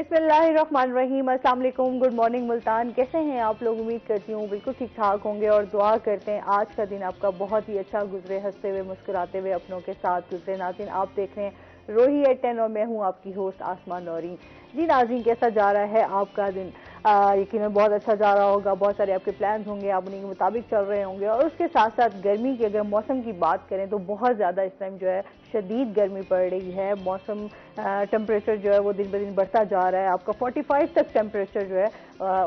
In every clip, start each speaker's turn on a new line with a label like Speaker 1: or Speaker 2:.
Speaker 1: बिस्मिल्लाहिर्रहमानिर्रहीम। अस्सलाम वालेकुम, गुड मॉर्निंग मुल्तान। कैसे हैं आप लोग? उम्मीद करती हूँ बिल्कुल ठीक ठाक होंगे और दुआ करते हैं आज का दिन आपका बहुत ही अच्छा गुजरे, हंसते हुए मुस्कुराते हुए अपनों के साथ गुजरे। नाज़रीन, आप देख रहे हैं रोही एट 10 और मैं हूँ आपकी होस्ट आसमा नौरीन। जी नाज़रीन, कैसा जा रहा है आपका दिन? यकीनन बहुत अच्छा जा रहा होगा, बहुत सारे आपके प्लान्स होंगे, आप उन्हीं के मुताबिक चल रहे होंगे। और उसके साथ साथ गर्मी की अगर मौसम की बात करें तो बहुत ज़्यादा इस टाइम जो है शदीद गर्मी पड़ रही है। मौसम टेम्परेचर जो है वो दिन ब दिन बढ़ता जा रहा है। आपका 45 तक टेम्परेचर जो है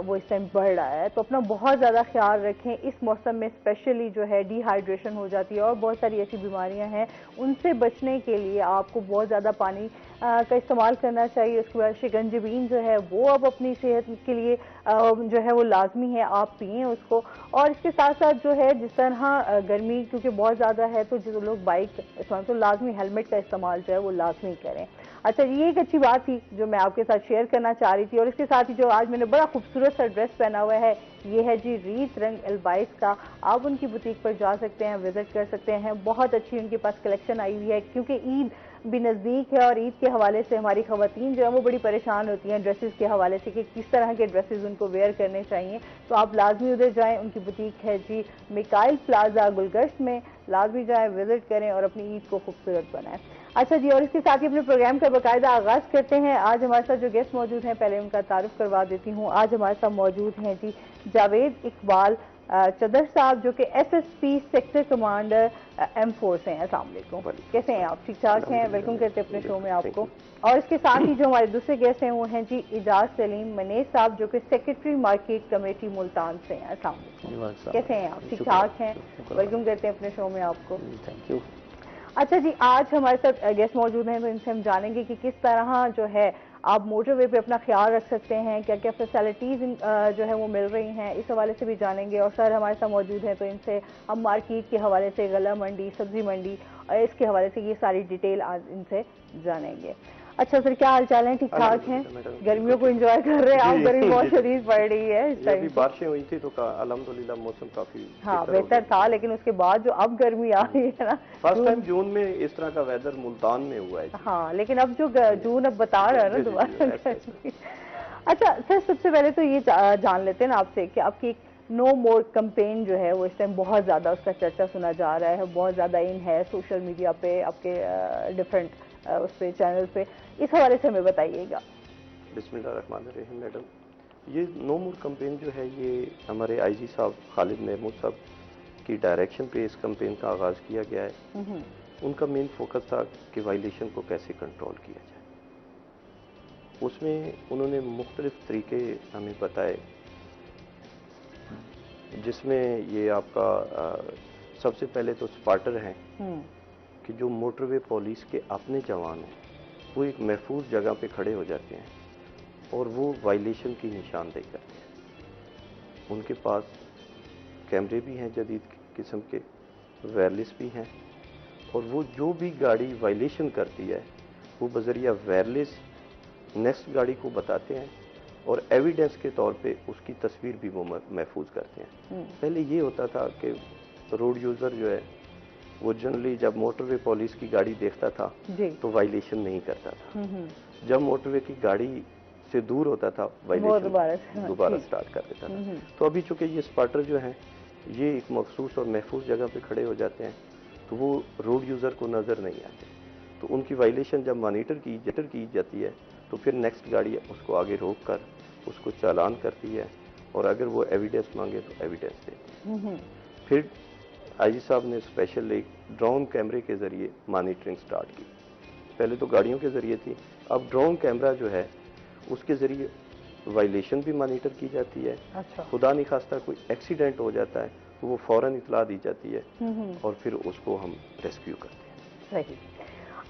Speaker 1: वो इस टाइम बढ़ रहा है। तो अपना बहुत ज़्यादा ख्याल रखें। इस मौसम में स्पेशली जो है डिहाइड्रेशन हो जाती है और बहुत सारी ऐसी बीमारियां हैं, उनसे बचने के लिए आपको बहुत ज़्यादा पानी का इस्तेमाल करना चाहिए। उसके बाद शिकंजबीन जो है वो अब अपनी सेहत के लिए जो है वो लाजमी है, आप पिएँ उसको। और इसके साथ साथ जो है जिस तरह गर्मी क्योंकि बहुत ज़्यादा है तो जो लोग बाइक इस्तेमाल तो लाजमी हेलमेट का इस्तेमाल जो है वो लाजमी करें। अच्छा, ये एक अच्छी बात थी जो मैं आपके साथ शेयर करना चाह रही थी। और इसके साथ ही जो आज मैंने बड़ा खूबसूरत सा ड्रेस पहना हुआ है, ये है जी रीत रंग एल्बाइस का। आप उनकी बुटीक पर जा सकते हैं, विजिट कर सकते हैं। बहुत अच्छी उनके पास कलेक्शन आई हुई है क्योंकि ईद भी नज़दीक है और ईद के हवाले से हमारी खवातीन जो है वो बड़ी परेशान होती हैं ड्रेसेस के हवाले से कि किस तरह के ड्रेसेस उनको वेयर करने चाहिए। तो आप लाजमी उधर जाएं, उनकी बुटीक है जी मिकाइल प्लाजा गुलगश्त में। लाजमी जाएं, विजिट करें और अपनी ईद को खूबसूरत बनाएं। अच्छा जी, और इसके साथ ही अपने प्रोग्राम का बाकायदा आगाज करते हैं। आज हमारे साथ जो गेस्ट मौजूद हैं पहले उनका तारुफ करवा देती हूँ। आज हमारे साथ मौजूद हैं जी जावेद इकबाल चदर साहब, जो कि SSP सेक्टर कमांडर M4 से हैं। अस्सलाम वालेकुम, कैसे हैं आप? ठीक ठाक हैं? वेलकम करते हैं अपने शो में आपको। और इसके साथ ही जो हमारे दूसरे गेस्ट हैं वो हैं जी इजाज सलीम मनेज साहब, जो कि सेक्रेटरी मार्केट कमेटी मुल्तान से हैं। अस्सलाम वालेकुम, कैसे हैं आप? ठीक ठाक हैं? वेलकम करते हैं अपने शो में आपको।
Speaker 2: Thank you.
Speaker 1: अच्छा जी, आज हमारे साथ गेस्ट मौजूद हैं तो इनसे हम जानेंगे कि किस तरह जो है आप मोटरवे पे अपना ख्याल रख सकते हैं, क्या क्या फैसिलिटीज जो है वो मिल रही हैं, इस हवाले से भी जानेंगे। और सर हमारे साथ मौजूद हैं तो इनसे हम मार्केट के हवाले से, गला मंडी, सब्जी मंडी और इसके हवाले से ये सारी डिटेल आज इनसे जानेंगे। अच्छा सर, क्या हाल चाल है? ठीक ठाक हैं? गर्मियों को एंजॉय कर रहे हैं आप? गर्मी बहुत शदीद पड़ रही है इस टाइम।
Speaker 2: बारिशें हुई थी तो अल्हम्दुलिल्लाह मौसम काफी
Speaker 1: बेहतर था, लेकिन उसके बाद जो अब गर्मी आ रही है ना,
Speaker 2: फर्स्ट टाइम जून में इस तरह का वेदर मुल्तान में हुआ है।
Speaker 1: हाँ, लेकिन अब जो जून अब बता रहा है ना दोबारा। अच्छा सर, सबसे पहले तो ये जान लेते हैं ना आपसे कि आपकी नो मोर कैंपेन जो है वो इस टाइम बहुत ज्यादा उसका चर्चा सुना जा रहा है, बहुत ज्यादा इन है सोशल मीडिया पे, आपके डिफरेंट उस पे चैनल पे। इस हवाले से हमें बताइएगा।
Speaker 2: बिस्मिल्लाहिर्रहमानिर्रहीम। मैडम, ये नो मोर कैंपेन जो है ये हमारे IG साहब खालिद महमूद साहब की डायरेक्शन पे इस कैंपेन का आगाज किया गया है। उनका मेन फोकस था कि वायलेशन को कैसे कंट्रोल किया जाए। उसमें उन्होंने मुख्तलिफ तरीके हमें बताए, जिसमें ये आपका सबसे पहले तो स्पॉटर हैं कि जो मोटरवे पुलिस के अपने जवान हैं वो एक महफूज जगह पे खड़े हो जाते हैं और वो वायलेशन की निशानदेही करते हैं। उनके पास कैमरे भी हैं जदीद किस्म के, वायरलेस भी हैं, और वो जो भी गाड़ी वायलेशन करती है वो बजरिया वायरलेस नेक्स्ट गाड़ी को बताते हैं और एविडेंस के तौर पे उसकी तस्वीर भी वो महफूज करते हैं। पहले ये होता था कि रोड यूज़र जो है वो जनरली जब मोटरवे पुलिस की गाड़ी देखता था तो वायलेशन नहीं करता था। जब मोटरवे की गाड़ी से दूर होता था वायलेशन दोबारा स्टार्ट कर देता था। तो अभी चूंकि ये स्पॉटर जो हैं ये एक मखसूस और महफूज जगह पे खड़े हो जाते हैं तो वो रोड यूज़र को नज़र नहीं आते। तो उनकी वायलेशन जब मॉनिटर की जाती है तो फिर नेक्स्ट गाड़ी उसको आगे रोक कर उसको चालान करती है और अगर वो एविडेंस मांगे तो एविडेंस देती है। फिर IG साहब ने स्पेशल एक ड्रोन कैमरे के जरिए मॉनिटरिंग स्टार्ट की। पहले तो गाड़ियों के जरिए थी, अब ड्रोन कैमरा जो है उसके जरिए वायलेशन भी मॉनिटर की जाती है।
Speaker 1: अच्छा।
Speaker 2: खुदा नहीं खास्ता कोई एक्सीडेंट हो जाता है तो वो फौरन इतला दी जाती है और फिर उसको हम रेस्क्यू करते हैं।
Speaker 1: सही।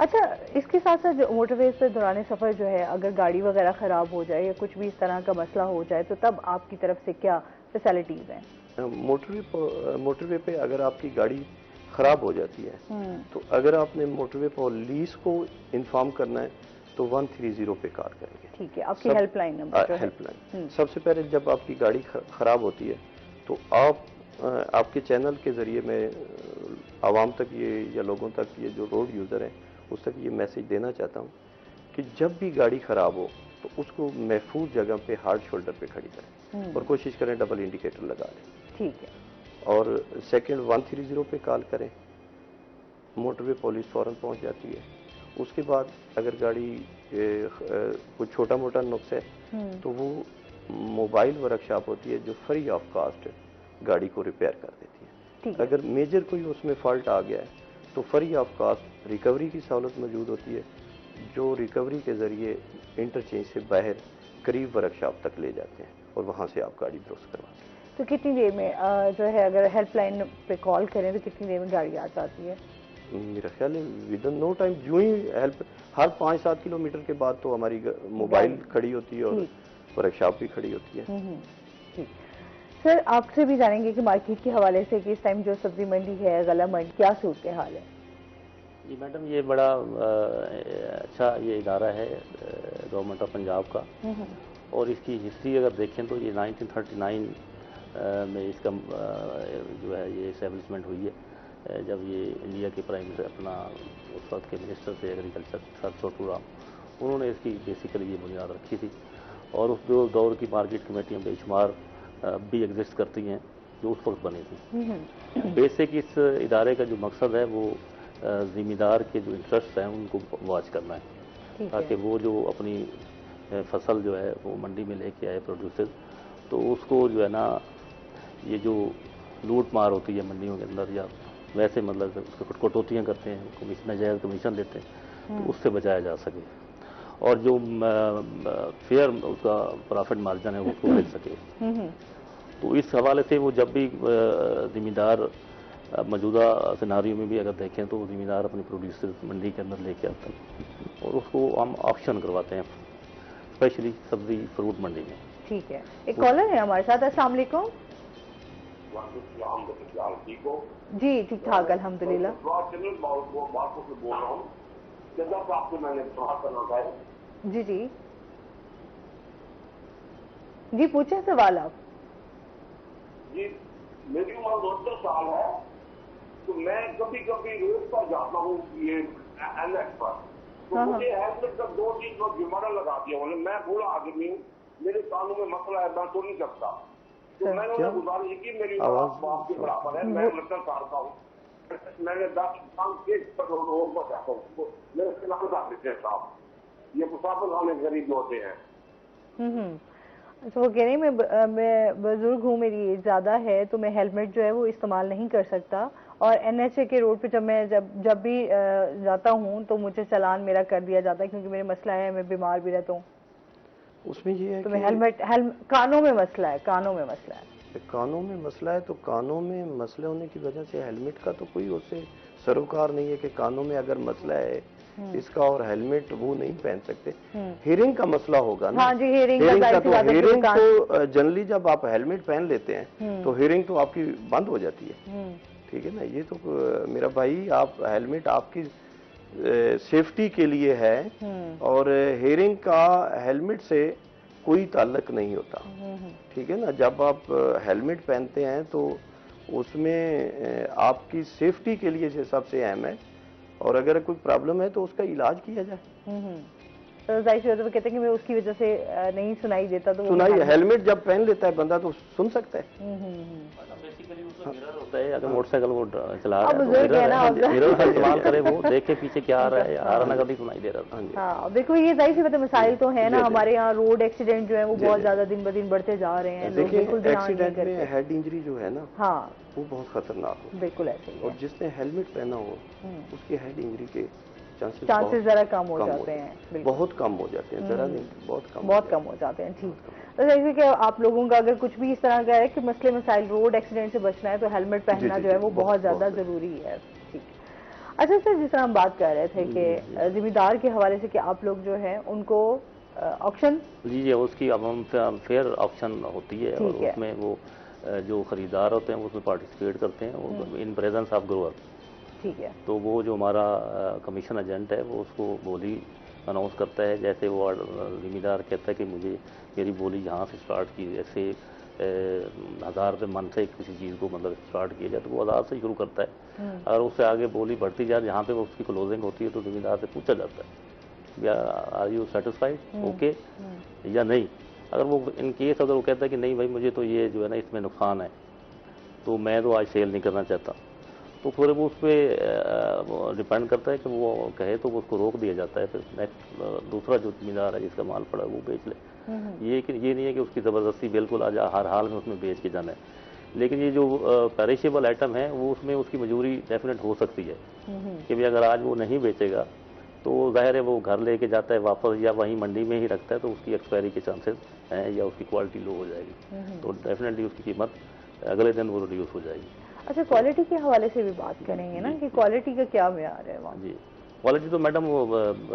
Speaker 1: अच्छा, इसके साथ साथ मोटरवेज पर दौरान सफर जो है अगर गाड़ी वगैरह खराब हो जाए या कुछ भी इस तरह का मसला हो जाए तो तब आपकी तरफ से क्या फैसिलिटीज हैं?
Speaker 2: मोटरवे पे अगर आपकी गाड़ी खराब हो जाती है तो अगर आपने मोटरवे पुलिस को इन्फॉर्म करना है तो 130 पे कॉल करेंगे।
Speaker 1: ठीक है, आपकी हेल्पलाइन नंबर जो है।
Speaker 2: हेल्पलाइन सबसे पहले जब आपकी गाड़ी खराब होती है तो आप आपके चैनल के जरिए मैं आवाम तक ये या लोगों तक ये जो रोड यूज़र हैं उस तक ये मैसेज देना चाहता हूँ कि जब भी गाड़ी खराब हो तो उसको महफूज जगह पे हार्ड शोल्डर पे खड़ी करें और कोशिश करें डबल इंडिकेटर लगा लें।
Speaker 1: ठीक है।
Speaker 2: और सेकंड 130 पे कॉल करें, मोटरवे पुलिस फौरन पहुंच जाती है। उसके बाद अगर गाड़ी कुछ छोटा मोटा नुक्स है तो वो मोबाइल वर्कशॉप होती है जो फ्री ऑफ कास्ट गाड़ी को रिपेयर कर देती है। अगर मेजर कोई उसमें फॉल्ट आ गया है तो फ्री ऑफ कास्ट रिकवरी की सहूलत मौजूद होती है, जो रिकवरी के जरिए इंटरचेंज से बाहर करीब वर्कशॉप तक ले जाते हैं और वहाँ से आप गाड़ी दुरुस्त करवाते हैं।
Speaker 1: तो कितनी देर में जो है अगर हेल्पलाइन पे कॉल करें तो कितनी देर में गाड़ी आ जाती है?
Speaker 2: मेरा ख्याल है विद इन नो टाइम, जो ही हेल्प हर 5-7 किलोमीटर के बाद तो हमारी मोबाइल खड़ी होती है और वर्कशॉप भी खड़ी होती है।
Speaker 1: ठीक। सर आपसे भी जानेंगे कि मार्केट के हवाले से कि इस टाइम जो सब्जी मंडी है, गला मंडी, क्या सूरत हाल है?
Speaker 3: जी मैडम, ये बड़ा अच्छा ये इदारा है गवर्नमेंट ऑफ पंजाब का, और इसकी हिस्ट्री अगर देखें तो ये 1939 में इसका जो है ये एस्टेब्लिशमेंट हुई है, जब ये इंडिया के प्राइम मिनिस्टर अपना उस वक्त के मिनिस्टर थे एग्रीकल्चर सर छोटू राम, उन्होंने इसकी बेसिकली ये बुनियाद रखी थी। और उस दौर की मार्केट कमेटियाँ बेशुमार भी एग्जिस्ट करती हैं जो उस वक्त बनी थी। बेसिक इस इदारे का जो मकसद है वो ज़िम्मेदार के जो इंटरेस्ट हैं उनको वॉच करना है, ताकि वो जो अपनी फसल जो है वो मंडी में लेके आए प्रोड्यूसर, तो उसको जो है ना ये जो लूट मार होती है मंडियों के अंदर या वैसे मतलब उसको कटौतियाँ करते हैं, नाजायज़ कमीशन देते हैं, तो उससे बचाया जा सके और जो फेयर उसका प्रॉफिट मार्जिन है उसको मिल सके। तो इस हवाले से वो जब भी ज़िम्मेदार मौजूदा सिनारियों में भी अगर देखें तो ज़िम्मेदार अपने प्रोड्यूसर मंडी के अंदर लेके आते हैं और उसको हम ऑप्शन करवाते हैं, स्पेशली सब्जी फ्रूट मंडी में।
Speaker 1: ठीक है, एक कॉलर है हमारे साथ। अस्सलाम वालेकुम। जी ठीक ठाक अल्हम्दुलिल्लाह। जी जी जी पूछे सवाल आप।
Speaker 4: जी मेरी उम्र 72 साल है, तो मैं कभी कभी रोड पर जाता हूँ ये एनएच पर, तो मुझे हेलमेट का 2 चीज पर जुर्माना लगा दिया उन्होंने। मैं बूढ़ा आदमी हूँ, मेरे कानों में मसला है, मैं तो नहीं सकता, तो मैंने उन्हें गुजारिश की मेरी बाप के बराबर है, मैं लड़का काटता हूँ, मैंने 10 रोड पर जाता हूँ, मेरे खिलाफ डाल देते हैं साहब, ये मुसाफिर खाने गरीब होते हैं।
Speaker 1: तो वो कह रही मैं बुजुर्ग हूँ, मेरी एज ज़्यादा है, तो मैं हेलमेट जो है वो इस्तेमाल नहीं कर सकता, और एनएचए के रोड पे जब भी जाता हूँ तो मुझे चालान मेरा कर दिया जाता है, क्योंकि मेरे मसला है, मैं बीमार भी रहता हूँ।
Speaker 2: उसमें ये है
Speaker 1: तो मैं कानों में मसला है, कानों में मसला है।
Speaker 2: कानों में मसला है तो कानों में मसले होने की वजह से हेलमेट का तो कोई उससे सरोकार नहीं है कि कानों में अगर मसला है इसका और हेलमेट वो नहीं पहन सकते। हियरिंग का मसला होगा ना।
Speaker 1: हाँ जी, हियरिंग
Speaker 2: तो जनरली जब आप हेलमेट पहन लेते हैं तो हियरिंग तो आपकी बंद हो जाती है, ठीक है ना। ये तो मेरा भाई, आप हेलमेट आपकी सेफ्टी के लिए है और हियरिंग का हेलमेट से कोई ताल्लुक नहीं होता, ठीक है ना। जब आप हेलमेट पहनते हैं तो उसमें आपकी सेफ्टी के लिए सबसे अहम है, और अगर कोई प्रॉब्लम है तो उसका इलाज किया जाए।
Speaker 1: तो जाहिर सी बात है, कहते हैं कि मैं उसकी वजह से नहीं सुनाई देता, तो
Speaker 2: सुनाई हेलमेट जब पहन लेता है बंदा तो सुन सकता है।
Speaker 3: बेसिकली उसमें मिरर होता है, अगर मोटरसाइकिल वो चला रहा है तो मिरर का इस्तेमाल करे, वो देखे पीछे क्या आ रहा है, आ रहा ना, कभी सुनाई दे रहा था।
Speaker 1: हाँ देखो, ये जाहिर सी बात है, मसाइल तो है ना हमारे यहाँ। रोड एक्सीडेंट जो है वो बहुत ज्यादा दिन ब दिन बढ़ते जा रहे हैं।
Speaker 2: देखिए एक्सीडेंट में हेड इंजरी जो है ना,
Speaker 1: हाँ
Speaker 2: वो बहुत खतरनाक है।
Speaker 1: बिल्कुल ऐसे ही है।
Speaker 2: और जिसने हेलमेट पहना हो उसकी हेड इंजरी के
Speaker 1: चांसेस जरा कम हो जाते हैं,
Speaker 2: बहुत कम हो जाते हैं, जरा नहीं बहुत कम हो जाते हैं।
Speaker 1: ठीक, तो जैसे कि आप लोगों का अगर कुछ भी इस तरह का है कि मसले मसाइल, रोड एक्सीडेंट से बचना है, तो हेलमेट पहनना जो है वो बहुत ज्यादा जरूरी है। ठीक, अच्छा सर, जिस तरह हम बात कर रहे थे कि जिम्मेदार के हवाले से कि आप लोग जो है उनको ऑक्शन
Speaker 3: लीजिए, उसकी अब हम फेयर ऑक्शन होती है और उसमें वो जो खरीदार होते हैं वो उसमें पार्टिसिपेट करते हैं इन प्रेजेंस ऑफ ग्रोअर। ठीक है, तो वो जो हमारा कमीशन एजेंट है वो उसको बोली अनाउंस करता है। जैसे वो जिम्मेदार कहता है कि मुझे मेरी बोली यहाँ से स्टार्ट की, जैसे 1000 रुपये मन से किसी चीज़ को मतलब स्टार्ट किया जाए तो वो 1000 से शुरू करता है। अगर उससे आगे बोली बढ़ती जाए, जहाँ पे वो उसकी क्लोजिंग होती है तो जिम्मेदार से पूछा जाता है आर यू सेटिस्फाइड, ओके या नहीं। अगर वो इन केस अगर वो कहता है कि नहीं भाई मुझे तो ये जो है ना इसमें नुकसान है, तो मैं तो आज सेल नहीं करना चाहता, तो फिर वो उस पर डिपेंड करता है कि वो कहे तो उसको रोक दिया जाता है, फिर नेक्स्ट दूसरा जो जिम्मेदार है जिसका माल पड़ा है वो बेच ले। ये नहीं है कि उसकी ज़बरदस्ती बिल्कुल आज हर हाल में उसमें बेच के जाना है। लेकिन ये जो पेरिशेबल आइटम है वो उसमें उसकी मजबूरी डेफिनेट हो सकती है कि भाई अगर आज वो नहीं बेचेगा तो जाहिर है वो घर लेके जाता है वापस या वहीं मंडी में ही रखता है, तो उसकी एक्सपायरी के चांसेस हैं या उसकी क्वालिटी लो हो जाएगी, तो डेफिनेटली उसकी कीमत अगले दिन वो रिड्यूस हो जाएगी।
Speaker 1: अच्छा, क्वालिटी के हवाले से भी बात करेंगे ना कि क्वालिटी का क्या म्यार है वहाँ?
Speaker 3: जी, क्वालिटी तो मैडम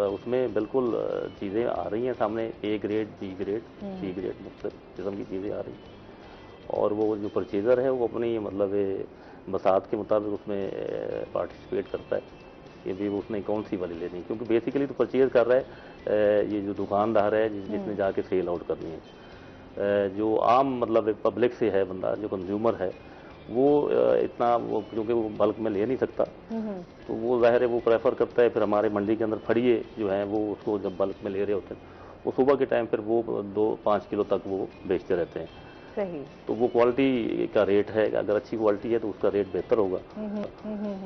Speaker 3: उसमें बिल्कुल चीज़ें आ रही हैं सामने, A grade, B grade, C grade, मुख्तलिफ किस्म की चीज़ें आ रही हैं, और वो जो परचेज़र है वो अपनी मतलब बसात के मुताबिक उसमें पार्टिसिपेट करता है कि भाई उसने कौन सी वाली लेनी है, क्योंकि बेसिकली तो परचेज़ कर रहा है ये जो दुकानदार है जिसने जाके सेल आउट करनी है। जो आम मतलब पब्लिक से है बंदा, जो कंज्यूमर है, वो इतना वो क्योंकि वो बल्क में ले नहीं सकता, तो वो जाहिर है वो प्रेफर करता है फिर हमारे मंडी के अंदर फड़िए जो हैं वो उसको जब बल्क में ले रहे होते हैं वो सुबह के टाइम फिर वो 2-5 किलो तक वो बेचते रहते हैं।
Speaker 1: सही।
Speaker 3: तो वो क्वालिटी का रेट है, अगर अच्छी क्वालिटी है तो उसका रेट बेहतर होगा,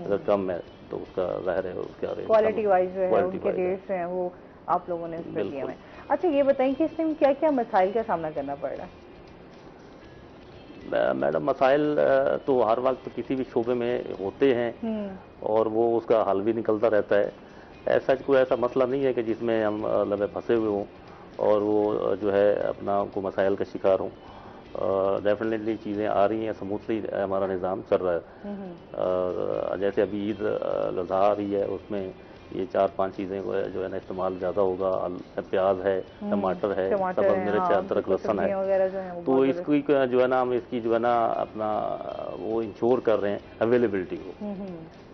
Speaker 3: अगर कम है तो उसका जाहिर है उसका रेट
Speaker 1: क्वालिटी वाइज जो है उनके रेट्स हैं वो आप लोगों ने उसमें दिए हैं। अच्छा, ये बताएं कि इसमें क्या क्या मसाइल का सामना करना पड़ रहा है?
Speaker 3: मैडम मसाइल तो हर वक्त किसी भी शोबे में होते हैं और वो उसका हल भी निकलता रहता है। ऐसा कोई ऐसा मसला नहीं है कि जिसमें हम मतलब फंसे हुए हों और वो जो है अपना को मसाइल का शिकार हों। डेफिनेटली चीज़ें आ रही हैं, स्मूथली हमारा निज़ाम चल रहा है। और जैसे अभी ईद अज़हा आ रही है, उसमें ये 4-5 चीज़ें जो है ना इस्तेमाल ज़्यादा होगा। प्याज है, टमाटर है, सब्ज़ मिर्च, अदरक, लहसुन है, तो इसकी जो है ना हम इसकी जो है ना अपना वो इंश्योर कर रहे हैं अवेलेबिलिटी को,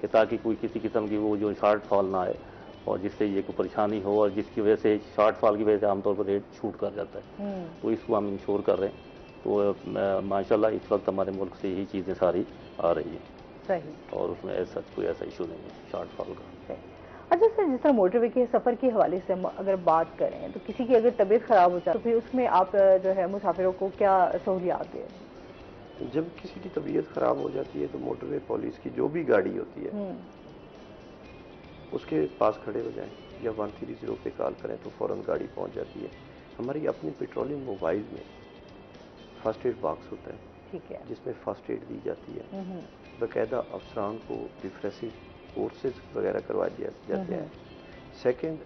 Speaker 3: कि ताकि कोई किसी किस्म की वो जो शॉर्टफॉल ना आए और जिससे ये कोई परेशानी हो और जिसकी वजह से शॉर्टफॉल की वजह से आमतौर पर रेट छूट कर जाता है, तो इसको हम इंश्योर कर रहे हैं। तो माशाल्लाह इस वक्त हमारे मुल्क से यही चीज़ें सारी आ रही हैं।
Speaker 1: सही।
Speaker 3: और उसमें ऐसा कोई ऐसा इशू नहीं है शॉर्टफॉल का।
Speaker 1: अच्छा सर, जिस तरह मोटरवे के सफ़र के हवाले से हम अगर बात करें तो किसी की अगर तबीयत ख़राब हो जाए तो फिर उसमें आप जो है मुसाफिरों को क्या सहूलियात दें?
Speaker 2: जब किसी की तबीयत ख़राब हो जाती है तो मोटरवे पुलिस की जो भी गाड़ी होती है उसके पास खड़े हो जाएं या 130 पे कॉल करें तो फ़ौरन गाड़ी पहुंच जाती है। हमारी अपनी पेट्रोलियम मोबाइल में फर्स्ट एड बॉक्स होता है, ठीक है, जिसमें फर्स्ट एड दी जाती है। बाकायदा अफसरान को रिफ्रेशिंग कोर्सेज वगैरह करवाए जाते हैं। सेकंड,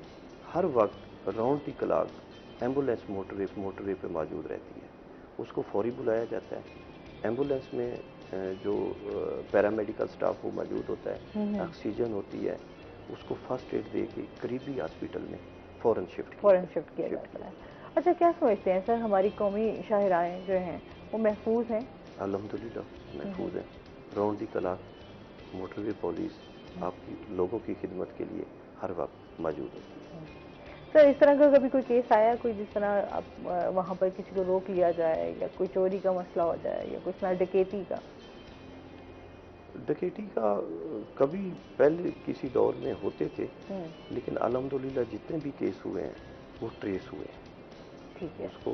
Speaker 2: हर वक्त राउंड दी क्लॉक एम्बुलेंस मोटरवे पे मौजूद रहती है, उसको फौरी बुलाया जाता है। एम्बुलेंस में जो पैरामेडिकल स्टाफ वो मौजूद होता है, ऑक्सीजन होती है, उसको फर्स्ट एड दे के करीबी हॉस्पिटल में फ़ौरन शिफ्ट किया जाता है।
Speaker 1: अच्छा, क्या समझते हैं सर, हमारी कौमी शाहराएँ जो हैं वो महफूज हैं?
Speaker 2: अल्हम्दुलिल्लाह महफूज हैं। राउंड दी क्लॉक मोटरवे पुलिस आपकी लोगों की खिदमत के लिए हर वक्त मौजूद होती है।
Speaker 1: सर, इस तरह का कभी कोई केस आया कोई जिस तरह आप वहाँ पर किसी को रोक लिया जाए या कोई चोरी का मसला हो जाए या कुछ ना डकैती का?
Speaker 2: डकैती का कभी पहले किसी दौर में होते थे, लेकिन अल्हम्दुलिल्लाह जितने भी केस हुए हैं वो ट्रेस हुए हैं।
Speaker 1: ठीक है।
Speaker 2: उसको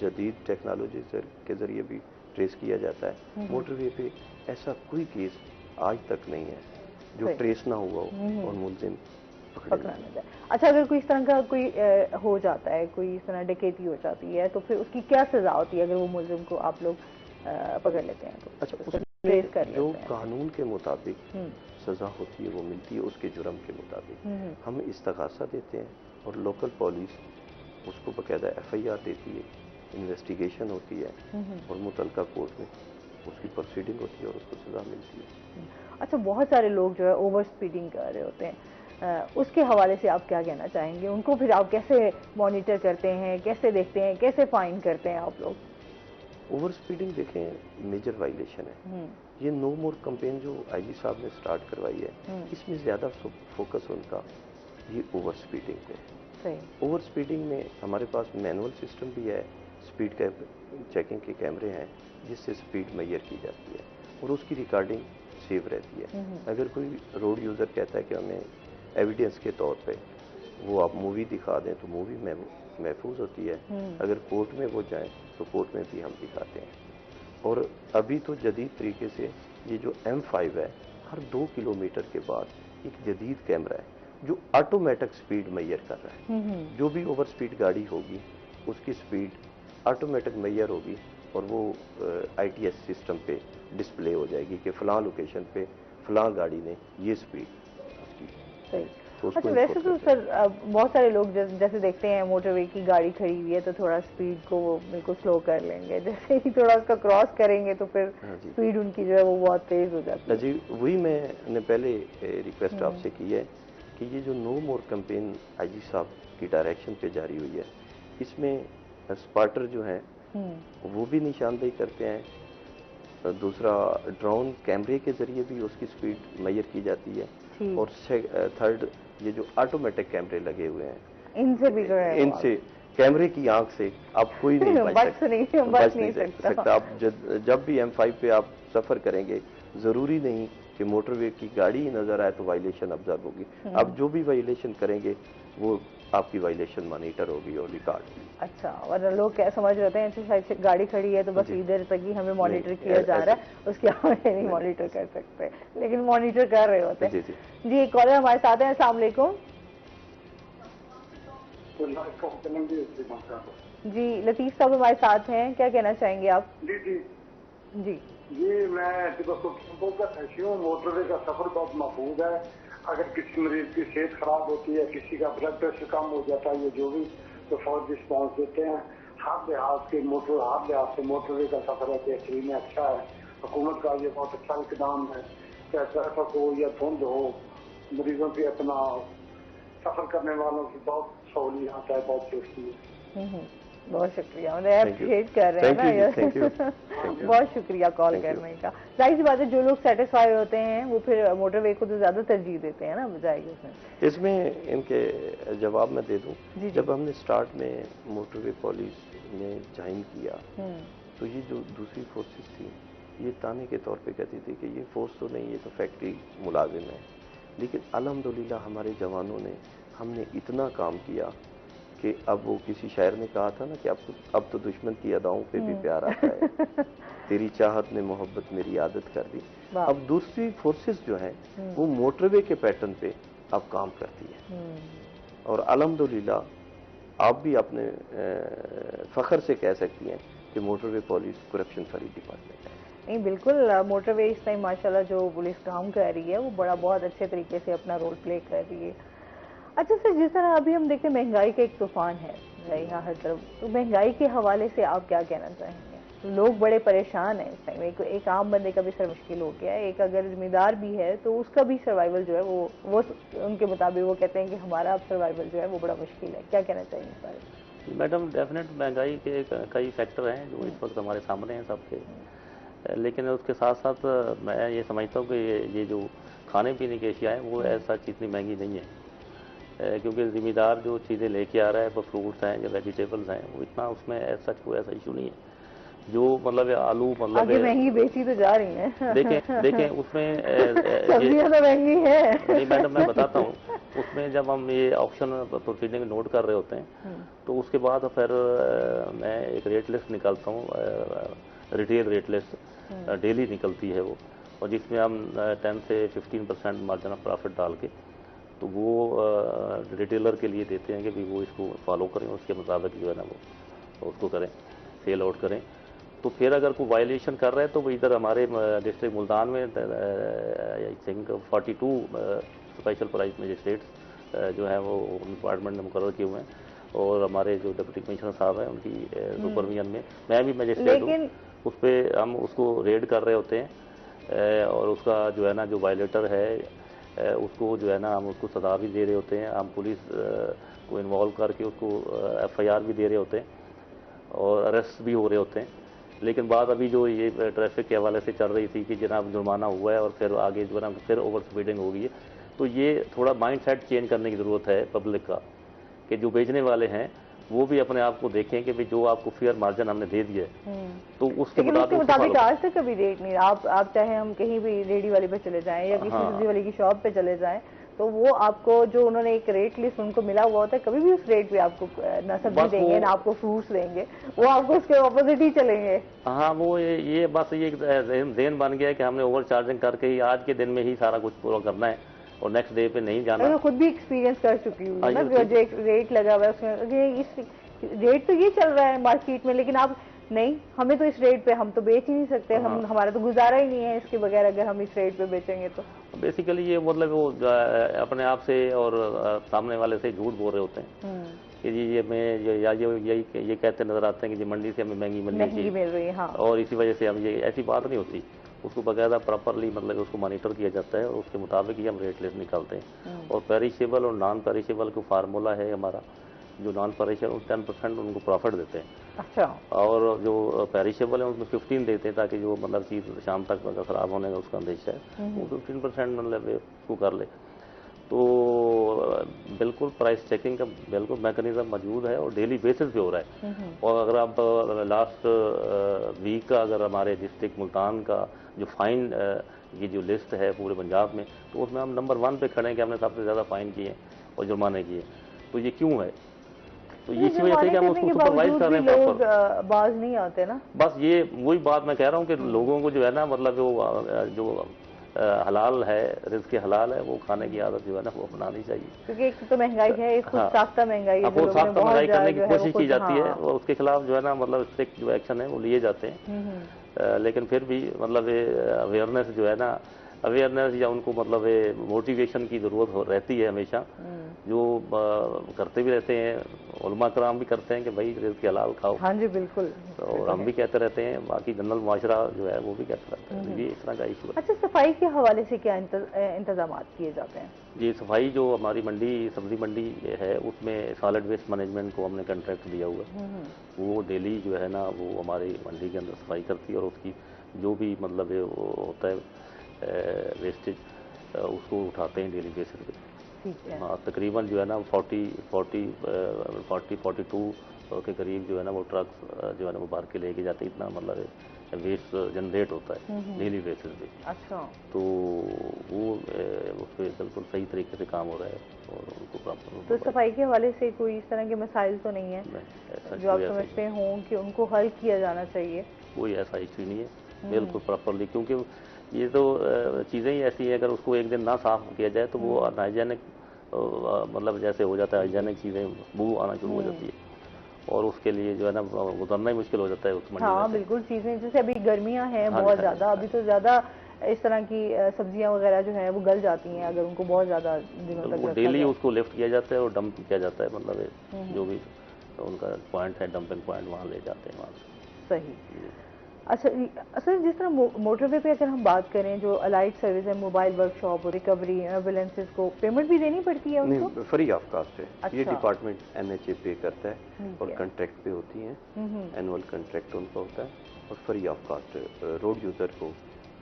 Speaker 2: जदीद टेक्नोलॉजी के ज़रिए भी ट्रेस किया जाता है। मोटरवे पे ऐसा कोई केस आज तक नहीं है जो ट्रेस ना हुआ हो और मुलजिम पकड़ा ना जाए।
Speaker 1: अच्छा, अगर कोई इस तरह का कोई हो जाता है, कोई इस तरह डकैती हो जाती है तो फिर उसकी क्या सजा होती है अगर वो मुलजिम को आप लोग पकड़ लेते हैं तो?
Speaker 2: अच्छा, उसमें जो कानून के मुताबिक सजा होती है वो मिलती है उसके जुर्म के मुताबिक। हम इस्तगासा देते हैं और लोकल पुलिस उसको बाकायदा FIR देती है, इन्वेस्टिगेशन होती है और मुतलका कोर्ट में उसकी प्रोसीडिंग होती है और उसको सजा मिलती है।
Speaker 1: अच्छा, बहुत सारे लोग जो है ओवर स्पीडिंग कर रहे होते हैं, उसके हवाले से आप क्या कहना चाहेंगे? उनको फिर आप कैसे मॉनिटर करते हैं, कैसे देखते हैं, कैसे फाइन करते हैं आप लोग?
Speaker 2: ओवर स्पीडिंग देखें मेजर वायलेशन है। ये नो मोर कैंपेन जो IG साहब ने स्टार्ट करवाई है, इसमें ज़्यादा फोकस उनका ये ओवर स्पीडिंग पे है। ओवर स्पीडिंग में हमारे पास मैनुअल सिस्टम भी है, स्पीड चेकिंग के कैमरे हैं जिससे स्पीड मेजर की जाती है और उसकी रिकॉर्डिंग सेव रहती है। अगर कोई रोड यूज़र कहता है कि हमें एविडेंस के तौर पे वो आप मूवी दिखा दें तो मूवी में महफूज होती है, अगर कोर्ट में वो जाएं तो कोर्ट में भी हम दिखाते हैं। और अभी तो जदीद तरीके से ये जो M5 है, हर 2 किलोमीटर के बाद एक जदीद कैमरा है जो ऑटोमेटिक स्पीड मैयर कर रहा है। जो भी ओवर स्पीड गाड़ी होगी उसकी स्पीड ऑटोमेटिक मैयर होगी और वो ITS सिस्टम पे डिस्प्ले हो जाएगी कि फलां लोकेशन पे फलां गाड़ी ने ये स्पीड उसकी। तो
Speaker 1: अच्छा, वैसे तो सर बहुत सारे लोग जैसे देखते हैं मोटरवे की गाड़ी खड़ी हुई है तो थोड़ा स्पीड को वो बिल्कुल स्लो कर लेंगे, जैसे ही थोड़ा उसका क्रॉस करेंगे तो फिर स्पीड उनकी जो है वो बहुत तेज हो जाती है।
Speaker 2: जी, वही मैंने पहले रिक्वेस्ट आपसे की है कि ये जो नो मोर कैंपेन IG साहब की डायरेक्शन पे जारी हुई है, इसमें स्पॉटर जो हैं वो भी निशानदेही करते हैं, दूसरा ड्रोन कैमरे के जरिए भी उसकी स्पीड मैयर की जाती है, और थर्ड ये जो ऑटोमेटिक कैमरे लगे हुए हैं
Speaker 1: इनसे भी
Speaker 2: इनसे कैमरे की आंख से आप कोई नहीं बच नहीं सकता। आप जब भी M5 पे आप सफर करेंगे, जरूरी नहीं कि मोटरवे की गाड़ी ही नजर आए तो वायलेशन ऑब्जर्व होगी। आप जो भी वायलेशन करेंगे वो आपकी वायलेशन मॉनिटर होगी और रिकॉर्ड।
Speaker 1: अच्छा, और लोग क्या समझ रहे हैं शायद गाड़ी खड़ी है तो बस इधर तक ही हमें मॉनिटर किया जा रहा है, उसके आगे नहीं मॉनिटर कर सकते, लेकिन मॉनिटर कर रहे होते हैं। जी, एक कॉलर हमारे साथ है। अस्सलाम वालेकुम। जी, लतीफ साहब हमारे साथ हैं, क्या कहना चाहेंगे आप?
Speaker 5: जी जी
Speaker 1: जी
Speaker 5: जी, मैं मोटरवे का सफर बहुत महफूज है। अगर किसी मरीज की सेहत खराब होती है, किसी का ब्लड प्रेशर कम हो जाता है, ये जो भी तो फौरी रिस्पॉन्स देते हैं। हर लिहाज से मोटरवे का सफर है बेहतरीन अच्छा है। हुकूमत का ये बहुत अच्छा इकदाम है, चाहे ट्रैफिक हो या धुंध हो, मरीजों की अपना सफर करने वालों की बहुत सहूलियत है, बहुत सेफ्टी है।
Speaker 1: बहुत शुक्रिया, अप्रिशिएट कर रहे हैं ना बहुत शुक्रिया कॉल करने का। जाहिर सी बात है, जो लोग सेटिस्फाई होते हैं वो फिर मोटरवे को तो ज्यादा तरजीह देते हैं ना बजाय
Speaker 2: इसमें। इनके जवाब मैं दे दूं, जब हमने स्टार्ट में मोटरवे पुलिस में ज्वाइन किया तो ये जो दूसरी फोर्सेस थी ये ताने के तौर पे कहती थी कि ये फोर्स तो नहीं, ये तो फैक्ट्री मुलाजिम है। लेकिन अल्हम्दुलिल्लाह हमारे जवानों ने, हमने इतना काम किया कि अब वो किसी शायर ने कहा था ना कि अब तो दुश्मन की अदाओं पे भी प्यार आता है, तेरी चाहत ने मोहब्बत मेरी आदत कर दी। अब दूसरी फोर्सेस जो हैं वो मोटरवे के पैटर्न पे अब काम करती है, और अल्हम्दुलिल्लाह आप भी अपने फख्र से कह सकती हैं कि motorway police corruption free department है।
Speaker 1: नहीं, बिल्कुल मोटरवे इस टाइम माशाल्लाह जो पुलिस काम कर रही है वो बहुत अच्छे तरीके से अपना रोल प्ले कर रही है। अच्छा सर, जिस तरह अभी हम देखते हैं महंगाई का एक तूफान है यहाँ हर तरफ, तो महंगाई के हवाले से आप क्या कहना चाहेंगे? लोग बड़े परेशान हैं इस टाइम, एक आम बंदे का भी सर मुश्किल हो गया है, एक अगर जिम्मेदार भी है तो उसका भी सर्वाइवल जो है वो उनके मुताबिक वो कहते हैं कि हमारा अब सर्वाइवल जो है वो बड़ा मुश्किल है। क्या कहना चाहिए इस बारे में?
Speaker 3: मैडम, डेफिनेट महंगाई के कई फैक्टर हैं जो इस वक्त हमारे सामने हैं सबके, लेकिन उसके साथ साथ मैं ये समझता हूँ कि ये जो खाने पीने की अशिया है वो ऐसा इतनी महंगी नहीं है, क्योंकि ज़िम्मेदार जो चीज़ें लेके आ रहा है, वो फ्रूट्स हैं या वेजिटेबल्स हैं, वो इतना उसमें ऐसा कोई ऐसा इशू नहीं है। जो मतलब आलू मतलब
Speaker 1: आगे महंगी बेची तो जा रही हैं।
Speaker 3: देखें उसमें
Speaker 1: सब्जियां तो महंगी है।
Speaker 3: नहीं मैडम, मैं बताता हूँ, उसमें जब हम ये ऑप्शन प्रोसीडिंग नोट कर रहे होते हैं तो उसके बाद फिर मैं एक रेट लिस्ट निकालता हूँ, रिटेल रेट लिस्ट डेली निकलती है वो, और जिसमें हम 10 से 15% मार्जिन ऑफ प्रॉफिट डाल के तो वो रिटेलर के लिए देते हैं कि भी वो इसको फॉलो करें, उसके मुताबिक जो है ना वो उसको करें, सेल आउट करें। तो फिर अगर कोई वायलेशन कर रहा है तो वो इधर हमारे डिस्ट्रिक्ट मुल्तान में I think 42 special price magistrates जो है वो डिपार्टमेंट ने मुकर्रर किए हुए हैं, और हमारे जो डिप्टी कमिश्नर साहब हैं उनकी सुपरविजन में मैं भी मजिस्ट्रेट हूँ, उस पर हम उसको रेड कर रहे होते हैं, और उसका जो है ना जो वायलेटर है उसको जो है ना हम उसको सजा भी दे रहे होते हैं, हम पुलिस को इन्वॉल्व करके उसको FIR भी दे रहे होते हैं और अरेस्ट भी हो रहे होते हैं। लेकिन बात अभी जो ये ट्रैफिक के हवाले से चल रही थी कि जनाब जुर्माना हुआ है और फिर आगे जो है ना फिर ओवर स्पीडिंग हो गई है, तो ये थोड़ा माइंड सेट चेंज करने की ज़रूरत है पब्लिक का, कि जो बेचने वाले हैं वो भी अपने आप को देखें कि भाई जो आपको फेयर मार्जिन हमने दे दिया है तो उसके
Speaker 1: मुताबिक आज तक कभी रेट नहीं। आप चाहे हम कहीं भी रेडी वाले पे चले जाएं या किसी सब्जी वाले की शॉप पे चले जाएं तो वो आपको जो उन्होंने एक रेट लिस्ट उनको मिला हुआ होता है, कभी भी उस रेट पे आपको ना सब्जी देंगे ना आपको फ्रूट्स देंगे, वो आपको उसके ऑपोजिट ही चलेंगे।
Speaker 3: हाँ, वो ये बस ये देन बन गया है कि हमने ओवर चार्जिंग करके ही आज के दिन में ही सारा कुछ पूरा करना है और नेक्स्ट डे पे नहीं जाना।
Speaker 1: मैं खुद भी एक्सपीरियंस कर चुकी हूँ ना, जो एक रेट लगा हुआ है उसमें, इस रेट तो ये चल रहा है मार्केट में, लेकिन आप नहीं, हमें तो इस रेट पे हम तो बेच ही नहीं सकते, हम हमारा तो गुजारा ही नहीं है इसके बगैर, अगर हम इस रेट पे बेचेंगे तो।
Speaker 3: बेसिकली ये मतलब वो अपने आप से और सामने वाले से झूठ बोल रहे होते हैं कि जी ये मैं ये कहते नजर आते हैं कि जी मंडी से हमें महंगी
Speaker 1: मिल रही है, हाँ।
Speaker 3: और इसी वजह से हम ये, ऐसी बात नहीं होती, उसको बाकायदा प्रॉपरली मतलब उसको मॉनिटर किया जाता है और उसके मुताबिक ही हम रेट लिस्ट निकालते हैं। और पेरिशेबल और नॉन पेरिशेबल का फार्मूला है हमारा, जो नॉन पेरिशेबल 10% उनको प्रॉफिट देते हैं।
Speaker 1: अच्छा। और
Speaker 3: जो पेरिशेबल है उसमें 15 देते हैं, ताकि जो मतलब चीज़ शाम तक अगर खराब होने का उसका अंदेशा है वो 15% मतलब उसको कर ले। तो बिल्कुल प्राइस चेकिंग का बिल्कुल मैकेनिज्म मौजूद है और डेली बेसिस पे हो रहा है। और अगर आप लास्ट वीक का अगर हमारे डिस्ट्रिक्ट मुल्तान का जो फाइन की जो लिस्ट है पूरे पंजाब में, तो उसमें हम नंबर 1 पे खड़े हैं कि हमने सबसे ज़्यादा फाइन किए और जुर्माने किए। तो ये क्यों है? तो इसी वजह से कि हम उसको सुपरवाइज कर रहे हैं,
Speaker 1: लोग बाज नहीं आते ना।
Speaker 3: बस ये वही बात मैं कह रहा हूँ कि लोगों को जो है ना मतलब वो जो हलाल है, रिज़्क़ हलाल है, वो खाने की आदत जो है ना वो अपनानी चाहिए।
Speaker 1: क्योंकि एक तो महंगाई है, एक खुद साख्ता महंगाई है,
Speaker 3: वो साख्ता महंगाई करने की कोशिश की जाती है और उसके खिलाफ जो है ना मतलब स्ट्रिक्ट जो एक्शन है वो लिए जाते हैं। लेकिन फिर भी मतलब अवेयरनेस जो है ना, अवेयरनेस या उनको मतलब मोटिवेशन की ज़रूरत रहती है हमेशा, जो करते भी रहते हैं, उलमा कराम भी करते हैं कि भाई रिज़्क़ हलाल खाओ।
Speaker 1: हाँ जी बिल्कुल।
Speaker 3: और हम भी कहते रहते हैं, बाकी जनरल माशरा जो है वो भी कहते रहते हैं, ये इस तरह का इशू है।
Speaker 1: अच्छा, सफाई के हवाले से क्या इंतजाम किए जाते हैं?
Speaker 3: जी, सफाई जो हमारी मंडी सब्जी मंडी है उसमें सॉलिड वेस्ट मैनेजमेंट को हमने कॉन्ट्रैक्ट दिया हुआ है। वो डेली जो है ना वो हमारी मंडी के अंदर सफाई करती है और उसकी जो भी मतलब वो होता है वेस्टेज उसको उठाते हैं डेली बेसिस पे। हाँ, तकरीबन जो है ना 42 के करीब जो है ना वो ट्रक्स जो है ना वो बाहर के लेके जाते हैं, इतना मतलब वेस्ट जनरेट होता है डेली बेसिस पे।
Speaker 1: अच्छा।
Speaker 3: तो वो उस पर बिल्कुल सही तरीके से काम हो रहा है और उनको प्रॉपर।
Speaker 1: तो सफाई के हवाले से कोई इस तरह के मसाइल तो नहीं है जो आप समझते हों कि उनको हल किया जाना चाहिए?
Speaker 3: कोई ऐसा इशू नहीं है, बिल्कुल प्रॉपरली, क्योंकि ये तो चीज़ें ही ऐसी हैं, अगर उसको एक दिन ना साफ किया जाए तो वो अनहाइजेनिक मतलब जैसे हो जाता है, हाइजेनिक चीज़ें बू आना शुरू हो जाती है और उसके लिए जो है ना गुजरना ही मुश्किल हो जाता है उस मंडी में।
Speaker 1: हाँ बिल्कुल, चीज़ें जैसे अभी गर्मियाँ हैं बहुत ज़्यादा, अभी तो ज़्यादा इस तरह की सब्जियां वगैरह जो है वो गल जाती हैं अगर उनको बहुत ज़्यादा दिनों तक।
Speaker 3: वो डेली उसको लिफ्ट किया जाता है और डंप किया जाता है, मतलब जो भी उनका पॉइंट है डंपिंग पॉइंट वहाँ ले जाते हैं वहाँ।
Speaker 1: सही। अच्छा सर, जिस तरह मोटरवे पे अगर हम बात करें, जो अलाइड सर्विस है, मोबाइल वर्कशॉप, रिकवरी, एम्बुलेंसेज को पेमेंट भी देनी पड़ती है उनको?
Speaker 2: नहीं, फ्री ऑफ कास्ट है।
Speaker 1: अच्छा।
Speaker 2: ये डिपार्टमेंट NHA पे करता है और कॉन्ट्रैक्ट पे होती हैं, एनुअल कॉन्ट्रैक्ट उनका होता है और free of cost road user को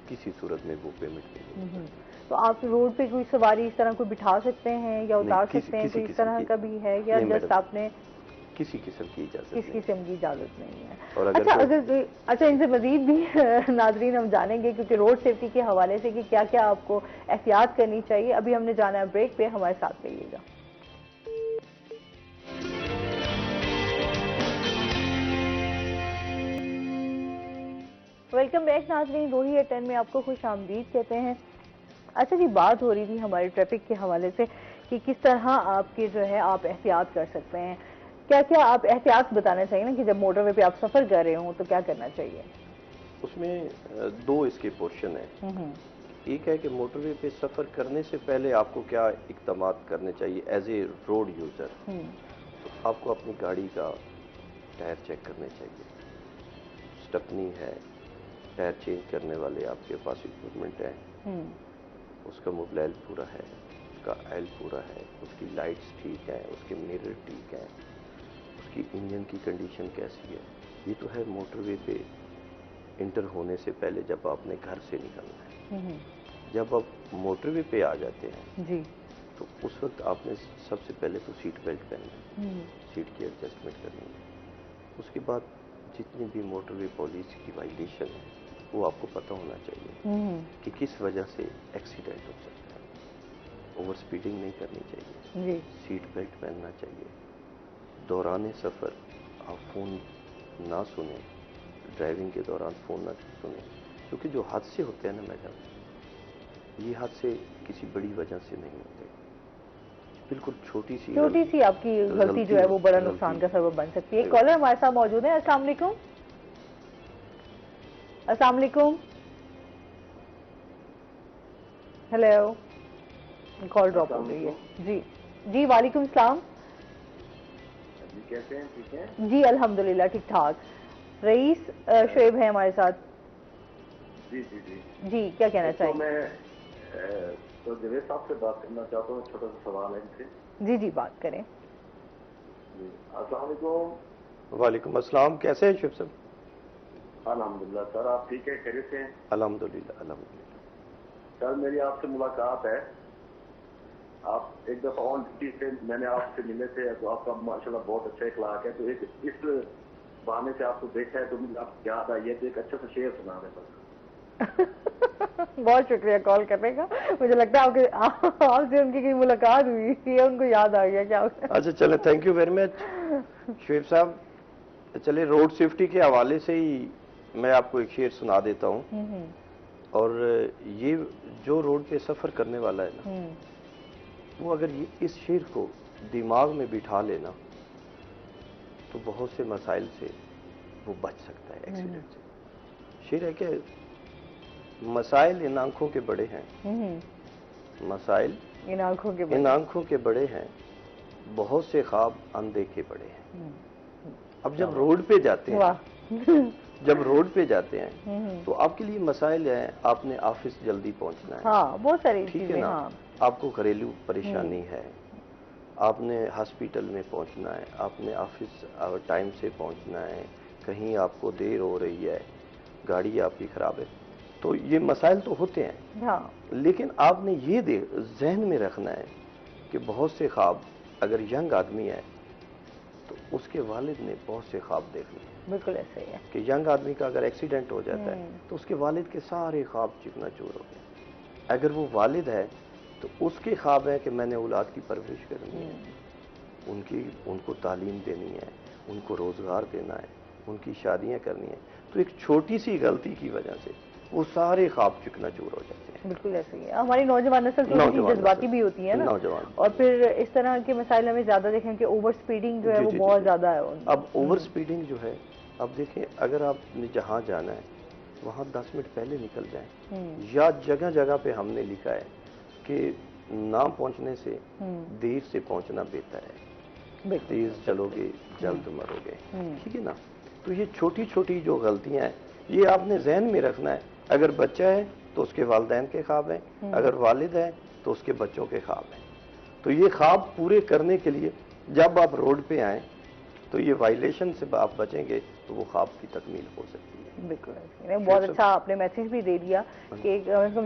Speaker 2: किसी सूरत में वो पेमेंट नहीं।
Speaker 1: तो आप रोड पे कोई सवारी इस तरह कोई बिठा सकते हैं या उतार सकते हैं, तो इस तरह का भी है या जस्ट आपने
Speaker 2: किसी किस्म की इजाजत
Speaker 1: किसी किस्म की इजाजत नहीं है?
Speaker 2: और
Speaker 1: अच्छा इनसे मजीद भी नाजरीन हम जानेंगे, क्योंकि रोड सेफ्टी के हवाले से कि क्या क्या आपको एहतियात करनी चाहिए। अभी हमने जाना है ब्रेक पे, हमारे साथ रहिएगा। वेलकम बैक नाजरीन, रोही एट 10 में आपको खुश आमदीद कहते हैं। अच्छा जी, बात हो रही थी हमारे ट्रैफिक के हवाले से कि किस तरह आपके जो है आप एहतियात कर सकते हैं, क्या क्या आप एहतियात बताना चाहिए ना कि जब मोटरवे पे आप सफ़र कर रहे हो तो क्या करना चाहिए?
Speaker 2: उसमें दो इसके पोर्शन है। एक है कि मोटरवे पे सफ़र करने से पहले आपको क्या इक़दाम करने चाहिए एज ए रोड यूज़र। तो आपको अपनी गाड़ी का टायर चेक करने चाहिए, स्टपनी है, टायर चेंज करने वाले आपके पास इक्विपमेंट है, उसका मोबाइल पूरा है, उसका ऑयल पूरा है, उसकी लाइट्स ठीक है, उसके मिरर ठीक है, उसकी इंजन की कंडीशन कैसी है। ये तो है मोटरवे पे इंटर होने से पहले जब आपने घर से निकलना है। जब आप मोटरवे पे आ जाते हैं जी, तो उस वक्त आपने सबसे पहले तो सीट बेल्ट पहनना है, सीट की एडजस्टमेंट करनी है। उसके बाद जितनी भी मोटरवे पॉलिसी की वायलेशन है वो आपको पता होना चाहिए कि किस वजह से एक्सीडेंट हो सकता है। ओवर स्पीडिंग नहीं करनी चाहिए,
Speaker 1: जी
Speaker 2: सीट बेल्ट पहनना चाहिए, दौरान सफ़र आप फ़ोन ना सुने, ड्राइविंग के दौरान फ़ोन ना सुने, क्योंकि जो हादसे होते हैं ना मैडम, ये हादसे किसी बड़ी वजह से नहीं होते, बिल्कुल छोटी सी
Speaker 1: आपकी गलती जो है वो बड़ा नुकसान का सबब बन सकती है। एक कॉलर हमारे साथ मौजूद है। अस्सलाम वालेकुम। अस्सलाम वालेकुम। हेलो, कॉल ड्रॉप हो गई है। जी जी, वालेकुम सलाम।
Speaker 6: जी कैसे हैं? ठीक हैं
Speaker 1: जी अल्हम्दुलिल्लाह ठीक ठाक। रईस शोएब है हमारे साथ।
Speaker 6: जी जी जी
Speaker 1: जी, क्या कहना
Speaker 6: तो
Speaker 1: चाहिए?
Speaker 6: मैं तो जवेद साहब से बात करना चाहता हूँ, छोटा सा सवाल है इनसे।
Speaker 1: जी जी, बात करें।
Speaker 6: जी अस्सलाम वालेकुम।
Speaker 2: वालेकुम अस्सलाम, कैसे हैं शिव साहब?
Speaker 6: अल्हम्दुलिल्लाह सर, आप ठीक है, खैरियत से हैं?
Speaker 2: अल्हम्दुलिल्लाह अल्हम्दुलिल्लाह।
Speaker 6: सर मेरी आपसे मुलाकात है, आप एक दफा ऑन ड्यूटी से मैंने आपसे मिले थे, तो आपका माशाल्लाह बहुत अच्छा इखलाक है, तो एक इस बहाने से आपको देखा है तो मुझे आपकी याद आई है, तो एक अच्छा सा शेर सुना दे बस।
Speaker 1: बहुत शुक्रिया कॉल करने का। मुझे लगता है आपसे उनकी कहीं मुलाकात हुई थी, उनको याद आ गया क्या?
Speaker 2: अच्छा चले, thank you very much Shoaib साहब। चले, रोड सेफ्टी के हवाले से ही मैं आपको एक शेर सुना देता हूँ। और ये जो रोड पे सफ़र करने वाला है ना, वो अगर ये इस शेर को दिमाग में बिठा लेना तो बहुत से मसाइल से वो बच सकता है, एक्सीडेंट से। शेर है कि मसाइल इन आंखों के बड़े हैं, मसाइल
Speaker 1: इन आंखों के
Speaker 2: बड़े हैं, बहुत से ख्वाब अनदेखे पड़े हैं। अब जब रोड पे जाते हैं तो आपके लिए मसाइल हैं, आपने ऑफिस जल्दी पहुंचना है,
Speaker 1: हाँ, बहुत सारी
Speaker 2: ठीक है
Speaker 1: चीजें,
Speaker 2: ना,
Speaker 1: हाँ।
Speaker 2: आपको घरेलू परेशानी है, आपने हॉस्पिटल में पहुंचना है, आपने ऑफिस टाइम से पहुंचना है, कहीं आपको देर हो रही है, गाड़ी आपकी खराब है, तो ये मसाइल तो होते हैं।
Speaker 1: हाँ।
Speaker 2: लेकिन आपने ये जहन में रखना है कि बहुत से ख्वाब, अगर यंग आदमी है तो उसके वालिद ने बहुत से ख्वाब देख लिए।
Speaker 1: बिल्कुल ऐसे ही है
Speaker 2: कि यंग आदमी का अगर एक्सीडेंट हो जाता है तो उसके वालिद के सारे ख्वाब चिकनाचूर हो गए। अगर वो वालिद है तो उसके ख्वाब है कि मैंने औलाद की परवरिश करनी है, उनको तालीम देनी है, उनको रोजगार देना है, उनकी शादियां करनी है, तो एक छोटी सी गलती की वजह से वो सारे ख्वाब चिकनाचूर हो जाते हैं।
Speaker 1: बिल्कुल ऐसे ही है। हमारी नौजवान नस्ल थोड़ी जज्बाती भी होती है ना, और फिर इस तरह के मसाइल हमें ज्यादा देखें कि ओवर स्पीडिंग जो है वो बहुत ज्यादा है।
Speaker 2: अब ओवर स्पीडिंग जो है, अब देखें, अगर आपने जहाँ जाना है वहाँ 10 मिनट पहले निकल जाएं, या जगह जगह पे हमने लिखा है कि ना पहुँचने से देर से पहुँचना बेहतर है, तेज चलोगे जल्द मरोगे, ठीक है ना। तो ये छोटी छोटी जो गलतियां हैं, ये आपने जहन में रखना है। अगर बच्चा है तो उसके वालिदैन के ख्वाब हैं, अगर वालिद है तो उसके बच्चों के ख्वाब हैं। तो ये ख्वाब पूरे करने के लिए जब आप रोड पे आए तो ये वायलेशन से आप बचेंगे तो वो ख्वाब की तकमील हो सकती है।
Speaker 1: बिल्कुल, बहुत अच्छा आपने मैसेज भी दे दिया कि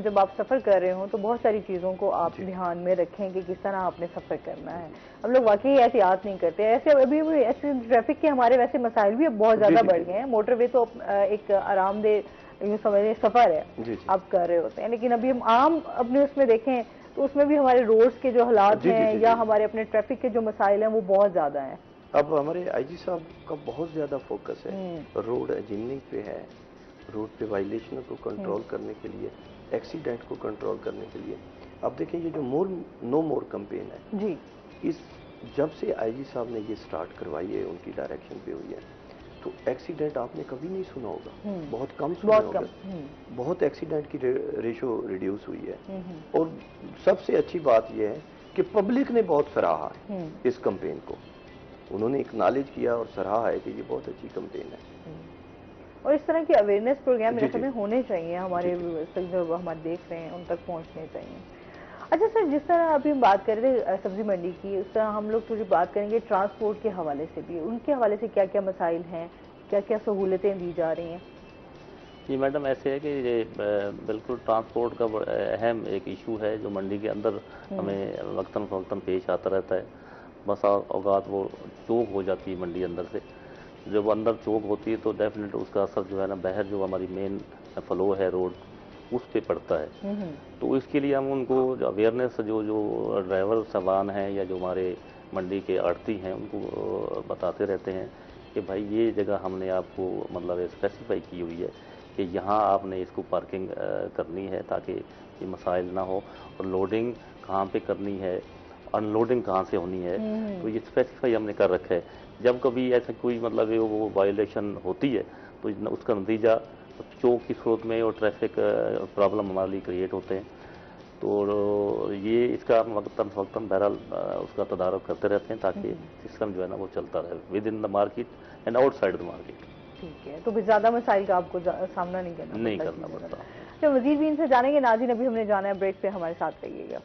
Speaker 1: जब आप सफर कर रहे हो तो बहुत सारी चीजों को आप ध्यान में रखें कि किस तरह आपने सफर करना है। हम लोग वाकई एहतियात नहीं करते। ऐसे अभी ऐसे ट्रैफिक के हमारे वैसे मसाइल भी अब बहुत ज्यादा बढ़ गए हैं। मोटरवे तो एक आरामदेह यूँ समझिए सफर है, आप कर रहे होते हैं, लेकिन अभी हम आम अपने उसमें देखें तो उसमें भी हमारे रोड्स के जो हालात हैं या हमारे अपने ट्रैफिक के जो मसाइल हैं वो बहुत ज्यादा हैं।
Speaker 2: अब हमारे आईजी साहब का बहुत ज्यादा फोकस है रोड इंजीनियरिंग पे है, रोड पे वायलेशन को कंट्रोल करने के लिए, एक्सीडेंट को कंट्रोल करने के लिए। अब देखें, ये जो नो मोर कैंपेन है
Speaker 1: जी, इस
Speaker 2: जब से आईजी साहब ने ये स्टार्ट करवाई है, उनकी डायरेक्शन पे हुई है, तो एक्सीडेंट आपने कभी नहीं सुना होगा, बहुत कम सुना होगा। बहुत एक्सीडेंट की रेशो रिड्यूस हुई है। और सबसे अच्छी बात यह है कि पब्लिक ने बहुत सराहा है इस कैंपेन को, उन्होंने एक्नॉलेज किया और सराहा है कि ये बहुत अच्छी कैंपेन है।
Speaker 1: और इस तरह के अवेयरनेस प्रोग्राम मेरे ख्याल में होने चाहिए, हमारे जो हमारे देख रहे हैं उन तक पहुंचने चाहिए। अच्छा सर, जिस तरह अभी हम बात कर रहे थे सब्जी मंडी की, उस तरह हम लोग थोड़ी बात करेंगे ट्रांसपोर्ट के हवाले से भी। उनके हवाले से क्या क्या मसाइल हैं, क्या क्या सहूलतें दी जा रही हैं?
Speaker 3: जी मैडम, ऐसे है कि ये बिल्कुल ट्रांसपोर्ट का अहम एक इशू है जो मंडी के अंदर हमें वक्तन फवक्तन पेश आता रहता है। बस औकात वो चौक हो जाती है मंडी अंदर से, जब अंदर चौक होती है तो डेफिनेट उसका असर जो है ना, बाहर जो हमारी मेन फ्लो है रोड, उस पे पड़ता है। तो इसके लिए हम उनको अवेयरनेस जो ड्राइवर सामान हैं या जो हमारे मंडी के आड़ती हैं उनको बताते रहते हैं कि भाई ये जगह हमने आपको मतलब स्पेसिफाई की हुई है कि यहाँ आपने इसको पार्किंग करनी है ताकि ये मसाइल ना हो, और लोडिंग कहाँ पे करनी है, अनलोडिंग कहाँ से होनी है, तो ये स्पेसिफाई हमने कर रखा है। जब कभी ऐसा कोई मतलब वो वायलेशन होती है तो उसका नतीजा चौक की सूरत में और ट्रैफिक प्रॉब्लम हमारे लिए क्रिएट होते हैं। तो ये इसका वक्तन बहरहाल उसका तदारक करते रहते हैं ताकि सिस्टम जो है ना वो चलता रहे with in the market and outside the market.
Speaker 1: ठीक है, तो ज़्यादा मसाइल का आपको सामना नहीं करना
Speaker 3: पड़ता।
Speaker 1: तो मजीद भी इनसे जानेंगे। नाज़रीन अभी हमने जाना है ब्रेक पे, हमारे साथ रहिएगा।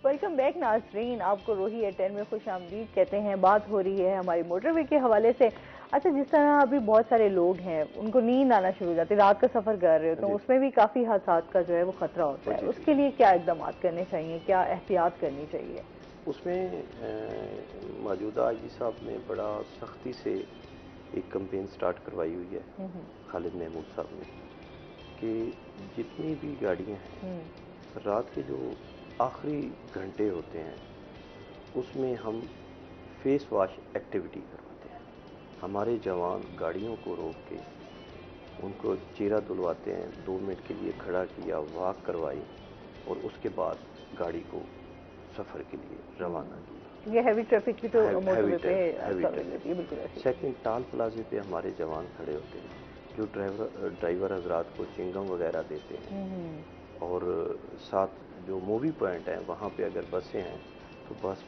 Speaker 1: वेलकम बैक नाज़रीन, आपको रोही एट 10 में खुश आमदीद कहते हैं। बात हो रही है हमारी मोटरवे के हवाले से। अच्छा, जिस तरह अभी बहुत सारे लोग हैं उनको नींद आना शुरू हो जाती है, रात का सफ़र कर रहे हो तो उसमें भी काफ़ी हादसात का जो है वो खतरा होता है, उसके लिए क्या इकदाम करने चाहिए, क्या एहतियात करनी चाहिए?
Speaker 2: उसमें मौजूदा आईजी साहब ने बड़ा सख्ती से एक कैंपेन स्टार्ट करवाई हुई है खालिद महमूद साहब ने कि जितनी भी गाड़ियां हैं रात के जो आखिरी घंटे होते हैं उसमें हम फेस वॉश एक्टिविटी करवाते हैं। हमारे जवान गाड़ियों को रोक के उनको चेहरा धुलवाते हैं, 2 मिनट के लिए खड़ा किया, वॉक करवाई और उसके बाद गाड़ी को सफ़र के लिए रवाना किया।
Speaker 1: ये हैवी ट्रैफिक की तो मोटरवे पे
Speaker 2: बिल्कुल। सेकंड, टोल प्लाजे पे हमारे जवान खड़े होते हैं जो ड्राइवर हजरात को चिंगम वगैरह देते हैं, और साथ जो मूवी पॉइंट है वहाँ पे अगर बसें हैं तो बस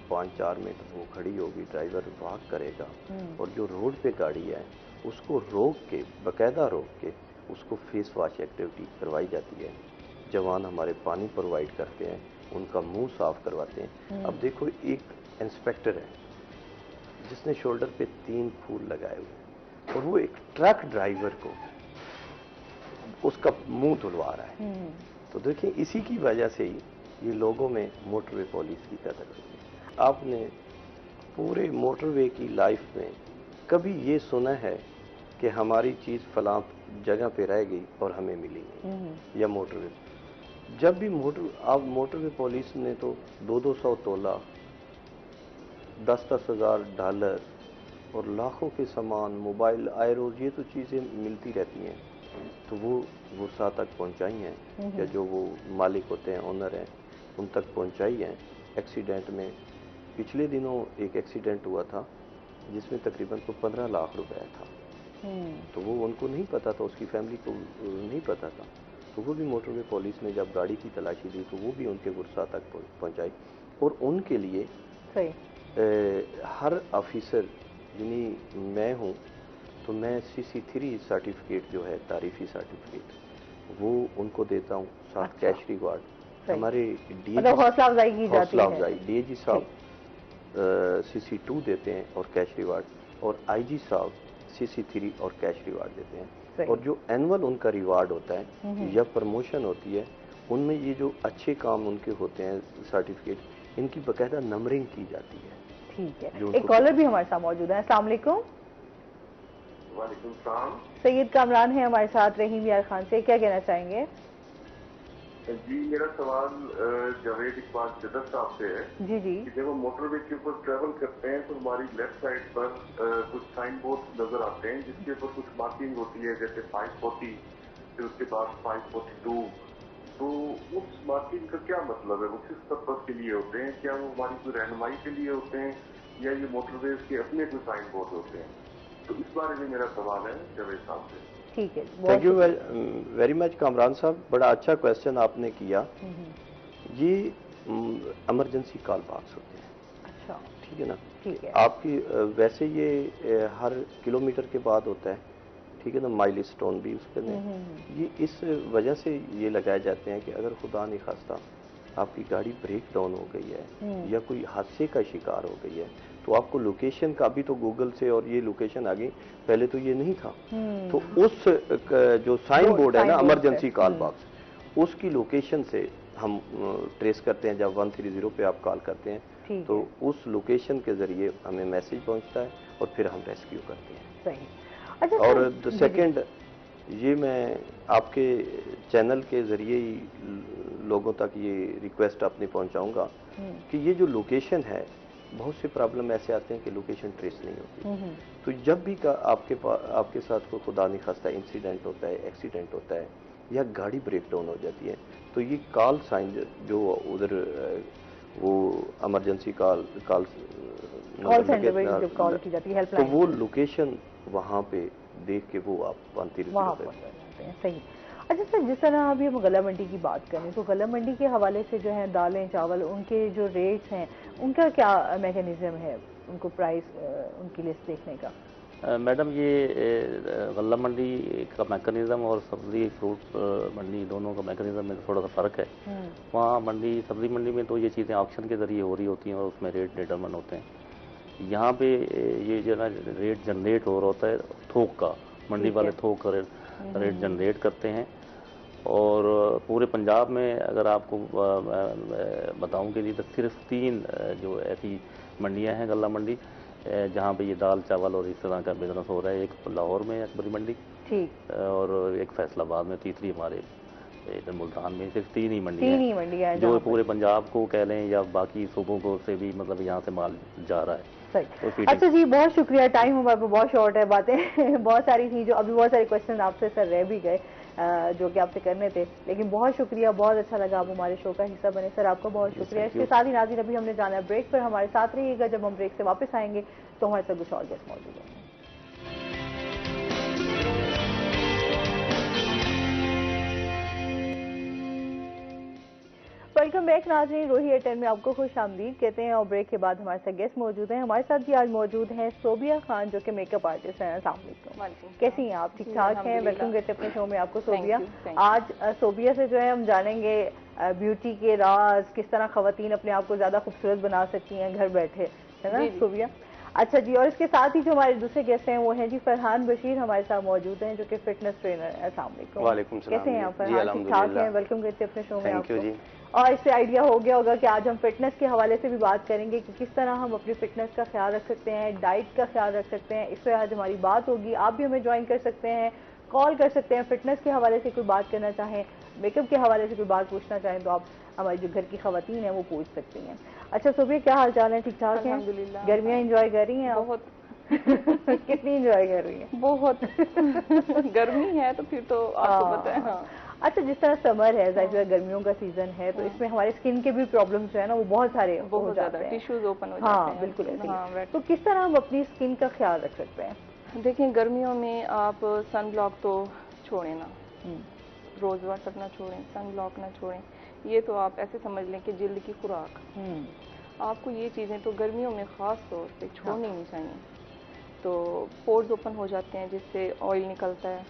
Speaker 2: 5-4 मिनट वो खड़ी होगी, ड्राइवर वॉक करेगा और जो रोड पे गाड़ी है उसको रोक के, बाकायदा रोक के उसको फेस वॉश एक्टिविटी करवाई जाती है। जवान हमारे पानी प्रोवाइड करते हैं, उनका मुंह साफ करवाते हैं। अब देखो, एक इंस्पेक्टर है जिसने शोल्डर पे 3 फूल लगाए हुए और वो एक ट्रक ड्राइवर को उसका मुंह धुलवा रहा है। तो देखिए, इसी की वजह से ही ये लोगों में मोटरवे पुलिस की कदर होती है। आपने पूरे मोटरवे की लाइफ में कभी ये सुना है कि हमारी चीज़ फलां जगह पे रह गई और हमें मिली नहीं, या मोटरवे जब भी मोटरवे पुलिस ने तो 200 तोला, 10-10 हज़ार डॉलर और लाखों के सामान, मोबाइल, आयरोज, ये तो चीज़ें मिलती रहती हैं, तो वो गुस्सा तक पहुंचाई हैं, या जो वो मालिक होते हैं, ओनर हैं, उन तक पहुंचाई हैं। एक्सीडेंट में पिछले दिनों एक एक्सीडेंट हुआ था जिसमें तकरीबन तो 15 लाख रुपए था, तो वो उनको नहीं पता था, उसकी फैमिली को नहीं पता था, तो वो भी मोटरवे पुलिस ने जब गाड़ी की तलाशी दी तो वो भी उनके गुस्सा तक पहुंचाई। और उनके लिए हर ऑफिसर, यानी मैं हूं तो मैं CC3 सर्टिफिकेट जो है, तारीफी सर्टिफिकेट, वो उनको देता हूं, साथ कैश रिवार्ड। हमारे
Speaker 1: हौसला अफजाई की जाती है।
Speaker 2: DIG साहब CC2 देते हैं और कैश रिवार्ड, और IG साहब CC3 और कैश रिवार्ड देते हैं। और जो एनुअल उनका रिवार्ड होता है या प्रमोशन होती है, उनमें ये जो अच्छे काम उनके होते हैं सर्टिफिकेट, इनकी बाकायदा नंबरिंग की जाती है।
Speaker 1: ठीक है, एक कॉलर भी हमारे साथ मौजूद है। अस्सलाम वालेकुम।
Speaker 4: वालेकुम सलाम।
Speaker 1: सैयद कामरान है हमारे साथ रहीम यार खान से, क्या कहना चाहेंगे?
Speaker 6: जी, मेरा सवाल जावेद इकबाल जदर साहब से है।
Speaker 1: जी जी।
Speaker 6: जब हम मोटरवे के ऊपर ट्रेवल करते हैं तो हमारी लेफ्ट साइड पर कुछ साइन बोर्ड नजर आते हैं जिसके ऊपर कुछ मार्किंग होती है, जैसे 540, फिर उसके बाद 542। तो उस मार्किंग का क्या मतलब है? वो किस पर्पज के लिए होते हैं? क्या वो हमारी कोई रहनुमाई के लिए होते हैं या ये मोटरवे के अपने कोई साइन बोर्ड होते हैं? तो इस बारे में मेरा सवाल है जावेद साहब से।
Speaker 1: ठीक है,
Speaker 2: thank you very much Kamran साहब, बड़ा अच्छा क्वेश्चन आपने किया। ये इमरजेंसी कॉल बॉक्स होते हैं।
Speaker 1: अच्छा,
Speaker 2: ठीक है ना?
Speaker 1: ठीक है।
Speaker 2: आपकी वैसे ये हर किलोमीटर के बाद होता है, ठीक है ना, माइल स्टोन भी उसके अंदर। ये इस वजह से ये लगाए जाते हैं कि अगर खुदा न खास्ता आपकी गाड़ी ब्रेक डाउन हो गई है या कोई हादसे का शिकार हो गई है, तो आपको लोकेशन का, भी तो गूगल से और ये लोकेशन आ गई, पहले तो ये नहीं था, तो उस जो साइन बोर्ड है ना, इमरजेंसी कॉल बॉक्स, उसकी लोकेशन से हम ट्रेस करते हैं। जब 130 पे आप कॉल करते हैं तो उस लोकेशन के जरिए हमें मैसेज पहुंचता है और फिर हम रेस्क्यू करते हैं।
Speaker 1: सही। अच्छा,
Speaker 2: और सेकंड, ये मैं आपके चैनल के जरिए ही लोगों तक ये रिक्वेस्ट अपनी पहुंचाऊंगा कि ये जो लोकेशन है, बहुत से प्रॉब्लम ऐसे आते हैं कि लोकेशन ट्रेस नहीं होती। तो जब भी आपके साथ कोई खुदा नहीं खास्ता इंसिडेंट होता है, एक्सीडेंट होता है या गाड़ी ब्रेक डाउन हो जाती है, तो ये कॉल साइन जो उधर वो इमरजेंसी कॉल
Speaker 1: सेंटर पे जब कॉल की जाती है, हेल्पलाइन,
Speaker 2: तो वो लोकेशन वहाँ पे देख के वो आप 130 पे
Speaker 1: हैं। सही। अच्छा सर, जिस तरह अभी हम गला मंडी की बात करें तो गला मंडी के हवाले से जो है दालें चावल उनके जो रेट्स हैं उनका क्या मैकेनिज्म है, उनको प्राइस उनकी लिस्ट देखने का?
Speaker 3: मैडम, ये गल्ला मंडी का मैकेनिज्म और सब्जी फ्रूट मंडी दोनों का मैकेनिज्म में थोड़ा सा फ़र्क है। वहाँ सब्जी मंडी में तो ये चीज़ें ऑक्शन के ज़रिए हो रही होती हैं और उसमें रेट डिटरमिन होते हैं। यहाँ पे ये जो ना रेट जनरेट हो रहा होता है थोक का, मंडी वाले थोक का रेट जनरेट करते हैं। और पूरे पंजाब में अगर आपको बताऊं के लिए तो सिर्फ 3 जो ऐसी मंडियां हैं गल्ला मंडी जहां पे ये दाल चावल और इस तरह का बिजनेस हो रहा है। एक लाहौर में अकबरी मंडी, ठीक, और एक फैसलाबाद में, तीसरी हमारे इधर मुल्तान में। सिर्फ 3 ही मंडियां हैं जो पूरे पंजाब को कह लें या बाकी सूबों को से भी मतलब यहाँ से माल जा रहा है।
Speaker 1: अच्छा जी, बहुत शुक्रिया। टाइम हमारे पास बहुत शॉर्ट है, बातें बहुत सारी थी, जो अभी बहुत सारे क्वेश्चन आपसे सर रह भी गए जो कि आपसे करने थे, लेकिन बहुत शुक्रिया, बहुत अच्छा लगा आप हमारे शो का हिस्सा बने। सर आपका बहुत शुक्रिया। इसके साथ ही नाज़रीन, अभी हमने जाना है ब्रेक पर, हमारे साथ रहिएगा। जब हम ब्रेक से वापस आएंगे तो हमारे साथ कुछ और गेस्ट मौजूद हैं। वेलकम बैक नाज़रीन, रोही एयरटेल में आपको खुश आमदीद कहते हैं। और ब्रेक के बाद हमारे साथ गेस्ट मौजूद हैं। हमारे साथ भी आज मौजूद हैं सोबिया खान, जो कि मेकअप आर्टिस्ट हैं। अस्सलाम वालेकुम, कैसी हैं आप? ठीक ठाक हैं? वेलकम करते हैं अपने शो में आपको सोबिया। आज सोबिया से जो है हम जानेंगे ब्यूटी के राज, किस तरह खवातीन अपने आप को ज्यादा खूबसूरत बना सकती हैं घर बैठे, है ना सोबिया? अच्छा जी, और इसके साथ ही जो हमारे दूसरे गेस्ट हैं वो हैं जी फरहान बशीर, हमारे साथ मौजूद हैं, जो कि फिटनेस ट्रेनर है। अस्सलाम वालेकुम, कैसे हैं आप फरहान? ठीक ठाक हैं? वेलकम करते हैं अपने शो में आपको। और इससे आइडिया हो गया होगा कि आज हम फिटनेस के हवाले से भी बात करेंगे कि किस तरह हम अपनी फिटनेस का ख्याल रख सकते हैं, डाइट का ख्याल रख सकते हैं। इस पर आज हमारी बात होगी। आप भी हमें ज्वाइन कर सकते हैं, कॉल कर सकते हैं। फिटनेस के हवाले से कोई बात करना चाहें, मेकअप के हवाले से कोई बात पूछना चाहें तो आप हमारी जो घर की खवातीन है वो पूछ सकती हैं। अच्छा सोबिया, क्या हाल चाल है? ठीक ठाक हैं? गर्मियाँ एंजॉय कर रही हैं आप? बहुत कितनी एंजॉय कर रही हैं? बहुत गर्मी है तो फिर तो आपको पता है। हाँ। अच्छा, जिस तरह समर है, जाहिर है गर्मियों का सीजन है, तो इसमें हमारे स्किन के भी प्रॉब्लम्स जो है ना वो बहुत सारे हो जाते हैं, टिश्यूज ओपन हो जाते हैं। बिल्कुल ऐसे। तो किस तरह हम अपनी स्किन का ख्याल रख सकते हैं?
Speaker 7: देखिए, गर्मियों में आप सन ब्लॉक तो छोड़ें ना, रोज वाटर ना छोड़ें, सन ब्लॉक ना छोड़ें। ये तो आप ऐसे समझ लें कि जिल्द की खुराक। आपको ये चीज़ें तो गर्मियों में ख़ास तौर पे छोड़नी नहीं चाहिए। तो पोर्स ओपन हो जाते हैं जिससे ऑयल निकलता है,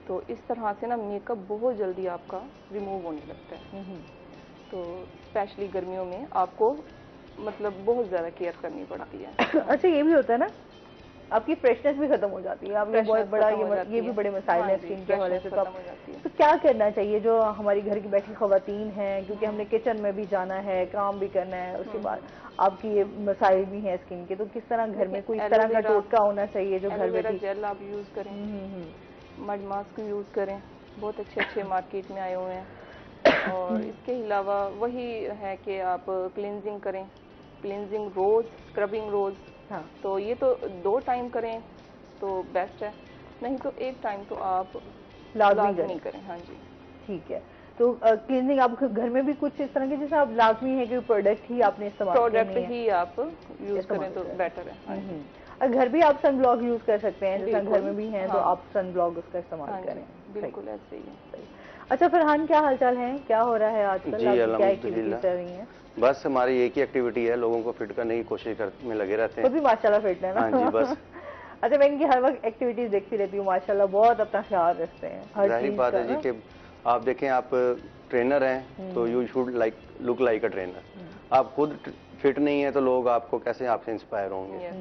Speaker 7: तो इस तरह से ना मेकअप बहुत जल्दी आपका रिमूव होने लगता है। तो स्पेशली गर्मियों में आपको मतलब बहुत ज़्यादा केयर करनी पड़ती है।
Speaker 1: अच्छा, ये भी होता है ना, आपकी फ्रेशनेस भी खत्म हो जाती है। आपने बहुत बड़ा ये भी बड़े मसाइल हैं स्किन के हवाले से। तो क्या करना चाहिए जो हमारी घर की बैठी खवातीन हैं, क्योंकि हमने किचन में भी जाना है, काम भी करना है, उसके बाद आपकी ये मसाइल भी हैं स्किन के, तो किस तरह घर में कोई इस तरह का टोटका होना चाहिए जो घर बैठी?
Speaker 7: जेल आप यूज़ करें, मड मास्क यूज़ करें, बहुत अच्छे अच्छे मार्केट में आए हुए हैं। और इसके अलावा वही है कि आप क्लिनजिंग करें, क्लिनजिंग रोज़, स्क्रबिंग रोज़। हाँ। तो ये तो 2 टाइम करें तो बेस्ट है, नहीं तो 1 टाइम तो आप लाजमी करें। हाँ जी, ठीक है। तो क्लीनिंग आप घर में भी कुछ इस तरह के, जैसे आप लाजमी है कि प्रोडक्ट ही आपने इस्तेमाल प्रोडक्ट ही आप यूज करें तो बेटर है।
Speaker 1: घर भी आप सन ब्लॉक यूज कर सकते हैं, जैसे घर में भी हैं तो आप सन ब्लॉक उसका इस्तेमाल करें।
Speaker 7: बिल्कुल ऐसे ही है।
Speaker 1: अच्छा फरहान, क्या हालचाल है? क्या हो रहा है आजकल? क्या एक्टिविटीज चल रही हैं?
Speaker 2: बस हमारी एक ही एक्टिविटी है, लोगों को फिट करने की कोशिश में लगे रहते हैं।
Speaker 1: खुद भी माशाल्लाह फिट है ना? हाँ जी, बस। अच्छा, मैं इनकी हर वक्त एक्टिविटीज देखती रहती हूँ, माशाल्लाह बहुत अपना ख्याल रखते हैं।
Speaker 2: जाहिर बात है जी कि आप देखें, आप ट्रेनर हैं तो you should look like a trainer. आप खुद फिट नहीं है तो लोग आपको कैसे आपसे इंस्पायर होंगे?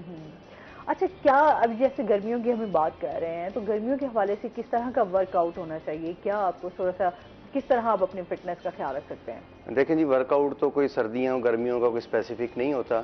Speaker 1: अच्छा, क्या अभी जैसे गर्मियों की हमें बात कर रहे हैं, तो गर्मियों के हवाले से किस तरह का वर्कआउट होना चाहिए? क्या आपको थोड़ा सा किस तरह आप अपनी फिटनेस का ख्याल रख सकते हैं?
Speaker 2: देखें जी, वर्कआउट तो कोई सर्दियों गर्मियों का कोई स्पेसिफिक नहीं होता,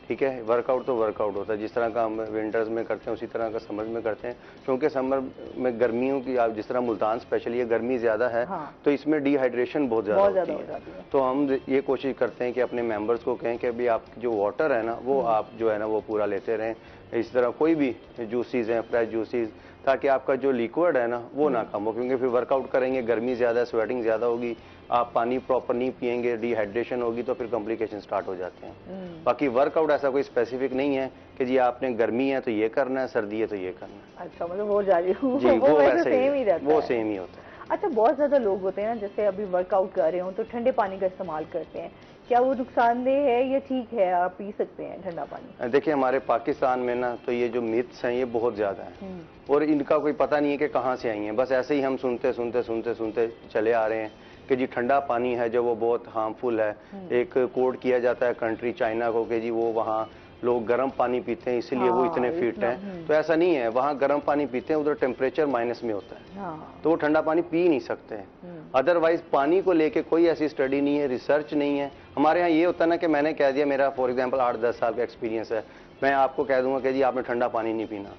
Speaker 2: ठीक है। वर्कआउट तो वर्कआउट होता है, जिस तरह का हम विंटर्स में करते हैं उसी तरह का समर में करते हैं। क्योंकि समर में गर्मियों की, आप जिस तरह मुल्तान स्पेशली है, गर्मी ज़्यादा है, तो इसमें डिहाइड्रेशन बहुत ज़्यादा होती है। तो हम ये कोशिश करते हैं कि अपने मेंबर्स को कहें कि अभी आप जो वाटर है ना, वो आप जो है ना वो पूरा लेते रहें। इस तरह कोई भी जूसेस हैं, फ्रेश जूसेस, ताकि आपका जो लिक्विड है ना वो ना कम हो। क्योंकि फिर वर्कआउट करेंगे, गर्मी ज़्यादा है, स्वेटिंग ज़्यादा होगी, आप पानी प्रॉपर नहीं पिएंगे, डिहाइड्रेशन होगी, तो फिर कॉम्प्लिकेशन स्टार्ट हो जाते हैं। बाकी वर्कआउट ऐसा कोई स्पेसिफिक नहीं है कि जी आपने गर्मी है तो ये करना है, सर्दी है तो ये करना है।
Speaker 1: अच्छा, मतलब वो जारी
Speaker 2: जी, वो वैसे सेम ही रहता है, वो सेम ही होता है।
Speaker 1: अच्छा, बहुत ज्यादा लोग होते हैं ना, जैसे अभी वर्कआउट कर रहे हो तो ठंडे पानी का इस्तेमाल करते हैं, क्या वो नुकसानदेह है या ठीक है, आप पी सकते हैं ठंडा पानी?
Speaker 2: देखिए, हमारे पाकिस्तान में ना तो ये जो मिथ्स हैं ये बहुत ज्यादा हैं, और इनका कोई पता नहीं है कि कहाँ से आई हैं। बस ऐसे ही हम सुनते सुनते सुनते सुनते चले आ रहे हैं कि जी ठंडा पानी है जो वो बहुत हार्मफुल है। एक कोड किया जाता है कंट्री चाइना को कि जी वो वहाँ लोग गर्म पानी पीते हैं इसलिए वो इतने फिट हैं। तो ऐसा नहीं है, वहाँ गर्म पानी पीते हैं, उधर टेम्परेचर माइनस में होता है, तो वो ठंडा पानी पी नहीं सकते हैं। अदरवाइज पानी को लेके कोई ऐसी स्टडी नहीं है, रिसर्च नहीं है। हमारे यहाँ ये होता है ना कि मैंने कह दिया, मेरा फॉर एग्जांपल 8-10 साल का एक्सपीरियंस है, मैं आपको कह दूंगा कि जी आपने ठंडा पानी नहीं पीना,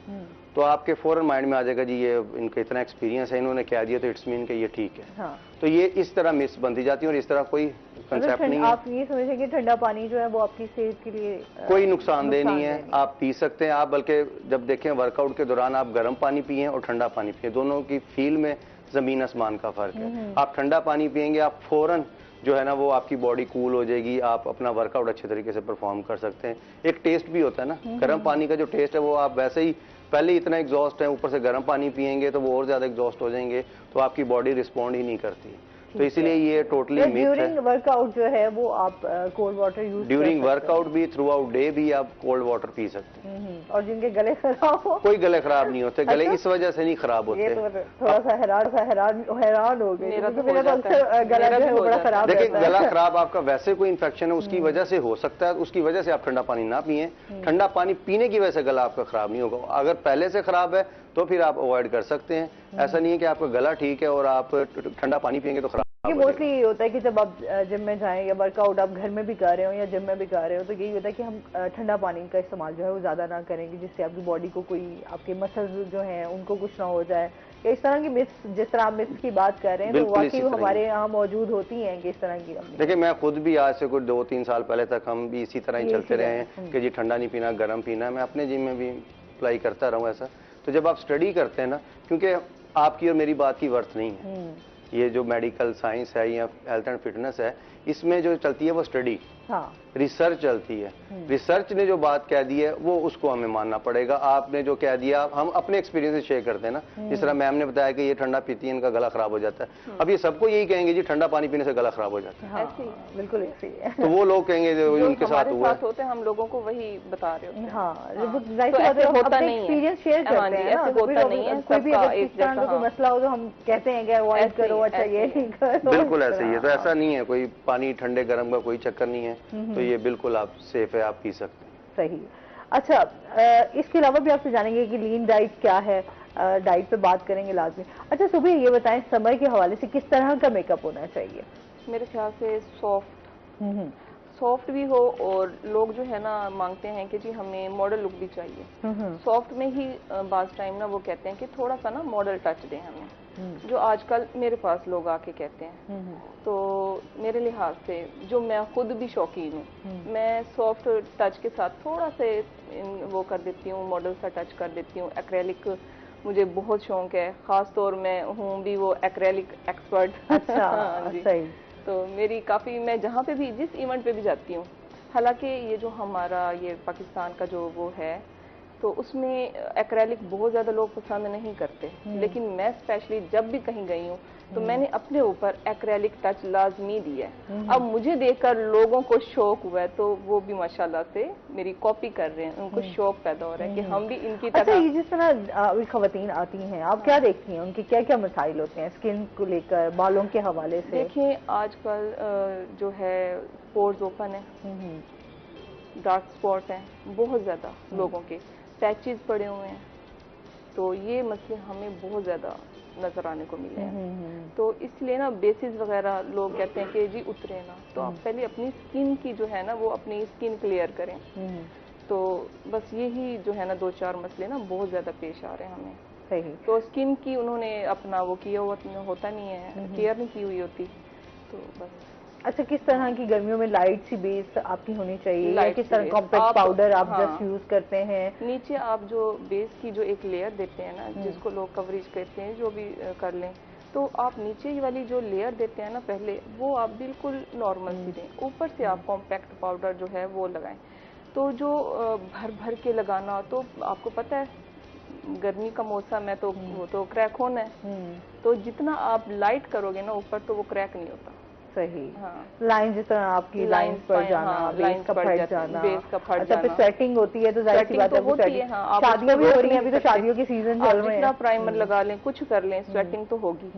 Speaker 2: तो आपके फौरन माइंड में आ जाएगा जी ये इनका इतना एक्सपीरियंस है, इन्होंने कह दिया तो इट्स मीन कि ये ठीक है। तो ये इस तरह मिस बनती जाती है, और इस तरह कोई कंसेप्ट नहीं है।
Speaker 1: आप ये समझें कि ठंडा पानी जो है वो आपकी सेहत के लिए
Speaker 2: कोई नुकसानदेह नहीं है, आप पी सकते हैं। आप बल्कि जब देखें वर्कआउट के दौरान आप गर्म पानी पिए और ठंडा पानी पिए, दोनों की फील में जमीन आसमान का फर्क है। आप ठंडा पानी पिएंगे, आप फौरन जो है ना वो आपकी बॉडी कूल हो जाएगी, आप अपना वर्कआउट अच्छे तरीके से परफॉर्म कर सकते हैं। एक टेस्ट भी होता है ना, गर्म पानी का जो टेस्ट है वो आप वैसे ही पहले इतना एग्जॉस्ट है, ऊपर से गर्म पानी पिएंगे तो वो और ज्यादा एग्जॉस्ट हो जाएंगे, तो आपकी बॉडी रिस्पॉन्ड ही नहीं करती। तो इसलिए ये टोटली मिथ है।
Speaker 1: ड्यूरिंग वर्कआउट जो है वो आप cold water use
Speaker 2: during workout भी, थ्रू आउट डे भी आप कोल्ड वाटर पी सकते हैं।
Speaker 1: और जिनके गले खराब हो,
Speaker 2: कोई गले खराब नहीं होते, गले इस वजह से नहीं खराब होते।
Speaker 1: ये तो थोड़ा सा हैरान हो गए, मेरा तो अक्सर गला जो है वो बड़ा खराब।
Speaker 2: देखिए, गला खराब आपका वैसे कोई इन्फेक्शन है उसकी वजह से हो सकता है, उसकी वजह से आप ठंडा पानी ना पिए। ठंडा पानी पीने की वजह से गला आपका खराब नहीं होगा। अगर पहले से खराब है तो फिर आप अवॉइड कर सकते हैं। ऐसा नहीं है कि आपका गला ठीक है और आप ठंडा पानी पिएंगे तो खराब।
Speaker 1: ये मोस्टली ये होता है कि जब आप जिम में जाएं या वर्कआउट आप घर में भी कर रहे हो या जिम में भी कर रहे हो, तो यही होता है कि हम ठंडा पानी का इस्तेमाल जो है वो ज़्यादा ना करेंगे, जिससे आपकी बॉडी को कोई, आपके मसल्स जो हैं उनको कुछ ना हो जाए, या इस तरह की मिथ्स, जिस तरह आप मिथ्स की बात कर रहे हैं तो वाकई हमारे यहाँ मौजूद होती हैं कि इस तरह की।
Speaker 2: देखिए, मैं खुद भी आज से कुछ 2-3 साल पहले तक हम भी इसी तरह ही चलते रहे हैं कि जी ठंडा नहीं पीना, गर्म पीना। मैं अपने जिम में भी अप्लाई करता रहा हूँ ऐसा। तो जब आप स्टडी करते हैं ना, क्योंकि आपकी और मेरी बात की वर्थ नहीं है, ये जो मेडिकल साइंस है या हेल्थ एंड फिटनेस है, इसमें जो चलती है वो स्टडी, रिसर्च चलती है। रिसर्च ने जो बात कह दी है वो उसको हमें मानना पड़ेगा। आपने जो कह दिया, हम अपने एक्सपीरियंस से शेयर करते हैं ना, जिस तरह मैम ने बताया कि ये ठंडा पीती है, इनका गला खराब हो जाता है। अब ये सबको यही कहेंगे जी ठंडा पानी पीने से गला खराब हो जाता है।
Speaker 1: बिल्कुल ऐसे ही है।
Speaker 2: तो वो लोग कहेंगे जो उनके साथ हुआ
Speaker 7: होते हैं, हम लोगों को वही बता रहे होते हैं।
Speaker 1: होता नहीं है, एक्सपीरियंस शेयर करते हैं ना, होता नहीं है। कोई भी अगर इस तरह का कोई मसला हो तो हम कहते हैं कि अवॉइड करो, अच्छा ये नहीं करो।
Speaker 2: बिल्कुल ऐसे ही है। तो ऐसा नहीं है, कोई पानी ठंडे गर्म का कोई चक्कर नहीं है, तो ये बिल्कुल आप सेफ है, आप पी सकते हैं।
Speaker 1: सही। अच्छा, इसके अलावा भी आपसे जानेंगे कि लीन डाइट क्या है, डाइट पे बात करेंगे लाजमी। अच्छा, सुबह ये बताएं, समय के हवाले से किस तरह का मेकअप होना चाहिए?
Speaker 7: मेरे ख्याल से सॉफ्ट भी हो, और लोग जो है ना मांगते हैं कि जी हमें मॉडल लुक भी चाहिए। सॉफ्ट में ही बाज़ टाइम ना वो कहते हैं कि थोड़ा सा ना मॉडल टच दें हमें, जो आजकल मेरे पास लोग आके कहते हैं। तो मेरे लिहाज से, जो मैं खुद भी शौकीन हूँ, मैं सॉफ्ट टच के साथ थोड़ा से वो कर देती हूँ, मॉडल सा टच कर देती हूँ। एक्रेलिक मुझे बहुत शौक है, ख़ास तौर में हूँ भी वो एक्रेलिक एक्सपर्ट।
Speaker 1: अच्छा, सही।
Speaker 7: तो मेरी काफ़ी, मैं जहाँ पे भी, जिस इवेंट पे भी जाती हूँ, हालांकि ये जो हमारा ये पाकिस्तान का जो वो है, तो उसमें एक्रेलिक बहुत ज़्यादा लोग पसंद नहीं करते, लेकिन मैं स्पेशली जब भी कहीं गई हूँ तो मैंने अपने ऊपर एक्रेलिक टच लाजमी दिया है। अब मुझे देखकर लोगों को शौक हुआ है, तो वो भी माशाल्लाह से मेरी कॉपी कर रहे हैं, उनको शौक पैदा हो रहा है कि हम भी इनकी तरह।
Speaker 1: अच्छा, ये जिस तरह खवातीन आती हैं, आप क्या देखती हैं, उनके क्या क्या मसाइल होते हैं स्किन को लेकर, बालों के हवाले से?
Speaker 7: देखिए, आजकल जो है पोर्स ओपन है, डार्क स्पॉट है बहुत ज़्यादा, लोगों के पैचेस पड़े हुए हैं, तो ये मसले हमें बहुत ज़्यादा नजर आने को मिले हैं। तो इसलिए ना बेसिस वगैरह लोग कहते हैं कि जी उतरे ना, तो आप पहले अपनी स्किन की जो है ना वो अपनी स्किन क्लियर करें। तो बस यही जो है ना 2-4 मसले ना बहुत ज्यादा पेश आ रहे हैं हमें।
Speaker 1: सही।
Speaker 7: तो स्किन की उन्होंने अपना वो किया हुआ होता नहीं है, केयर नहीं की हुई होती, तो बस।
Speaker 1: अच्छा, किस तरह की गर्मियों में लाइट सी बेस आपकी होनी चाहिए, या किस तरह कॉम्पैक्ट पाउडर आप जस्ट यूज करते हैं?
Speaker 7: नीचे आप जो बेस की जो एक लेयर देते हैं ना, जिसको लोग कवरेज कहते हैं, जो भी कर लें, तो आप नीचे वाली जो लेयर देते हैं ना पहले, वो आप बिल्कुल नॉर्मल सी दें। ऊपर से आप कॉम्पैक्ट पाउडर जो है वो लगाएं। तो जो भर भर के लगाना, तो आपको पता है गर्मी का मौसम है तो वो तो क्रैक होना है। तो जितना आप लाइट करोगे ना ऊपर, तो वो क्रैक नहीं होता।
Speaker 1: सही।
Speaker 7: हाँ।
Speaker 1: लाइन जिस तरह आपकी लाइन पर जाना,
Speaker 7: हाँ,
Speaker 1: बेस का फट जाना,
Speaker 7: बेस का फट
Speaker 1: अच्छा,
Speaker 7: जाना।
Speaker 1: फिर स्वेटिंग होती है तो जाहिर सी बात है,
Speaker 7: हाँ,
Speaker 1: शादियां भी हो रही हैं, अभी तो शादियों की सीजन चल रहे हैं।
Speaker 7: जितना प्राइमर लगा लें, कुछ कर लें, स्वेटिंग तो होगी।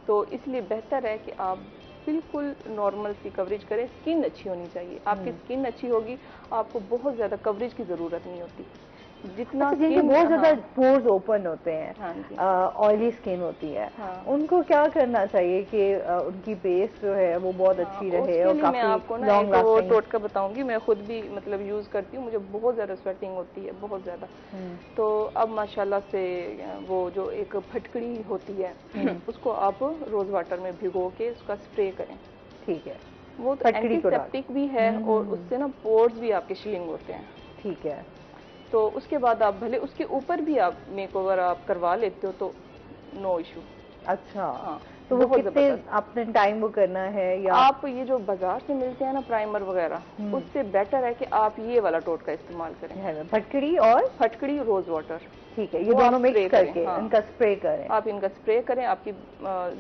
Speaker 7: तो इसलिए बेहतर है कि आप बिल्कुल नॉर्मल सी कवरेज करें। स्किन अच्छी होनी चाहिए, आपकी स्किन अच्छी होगी, आपको बहुत ज्यादा कवरेज की जरूरत नहीं होती। जितना
Speaker 1: जिनके बहुत ज्यादा पोर्स ओपन होते हैं, ऑयली स्किन होती है, उनको क्या करना चाहिए कि उनकी बेस जो है वो बहुत अच्छी रहे और काफी
Speaker 7: मैं आपको ना एक वो टोटका बताऊंगी। मैं खुद भी मतलब यूज करती हूँ, मुझे बहुत ज्यादा स्वेटिंग होती है, बहुत ज्यादा। तो अब माशाल्लाह से वो जो एक फटकड़ी होती है उसको आप रोज वाटर में भिगो के उसका स्प्रे करें।
Speaker 1: ठीक है।
Speaker 7: वो तो एंटीसेप्टिक भी है और उससे ना पोर्स भी आपके श्रिंक होते हैं।
Speaker 1: ठीक है।
Speaker 7: तो उसके बाद आप भले उसके ऊपर भी आप मेकओवर आप करवा लेते हो तो नो इशू।
Speaker 1: अच्छा। हाँ, तो वो कितने आपने टाइम वो करना है, या
Speaker 7: आप ये जो बाजार से मिलते हैं ना प्राइमर वगैरह, उससे बेटर है कि आप ये वाला टोटका इस्तेमाल करें। फटकड़ी रोज वाटर।
Speaker 1: ठीक है, ये दोनों मिक्स करके इनका स्प्रे करें।
Speaker 7: आप इनका स्प्रे करें, आपकी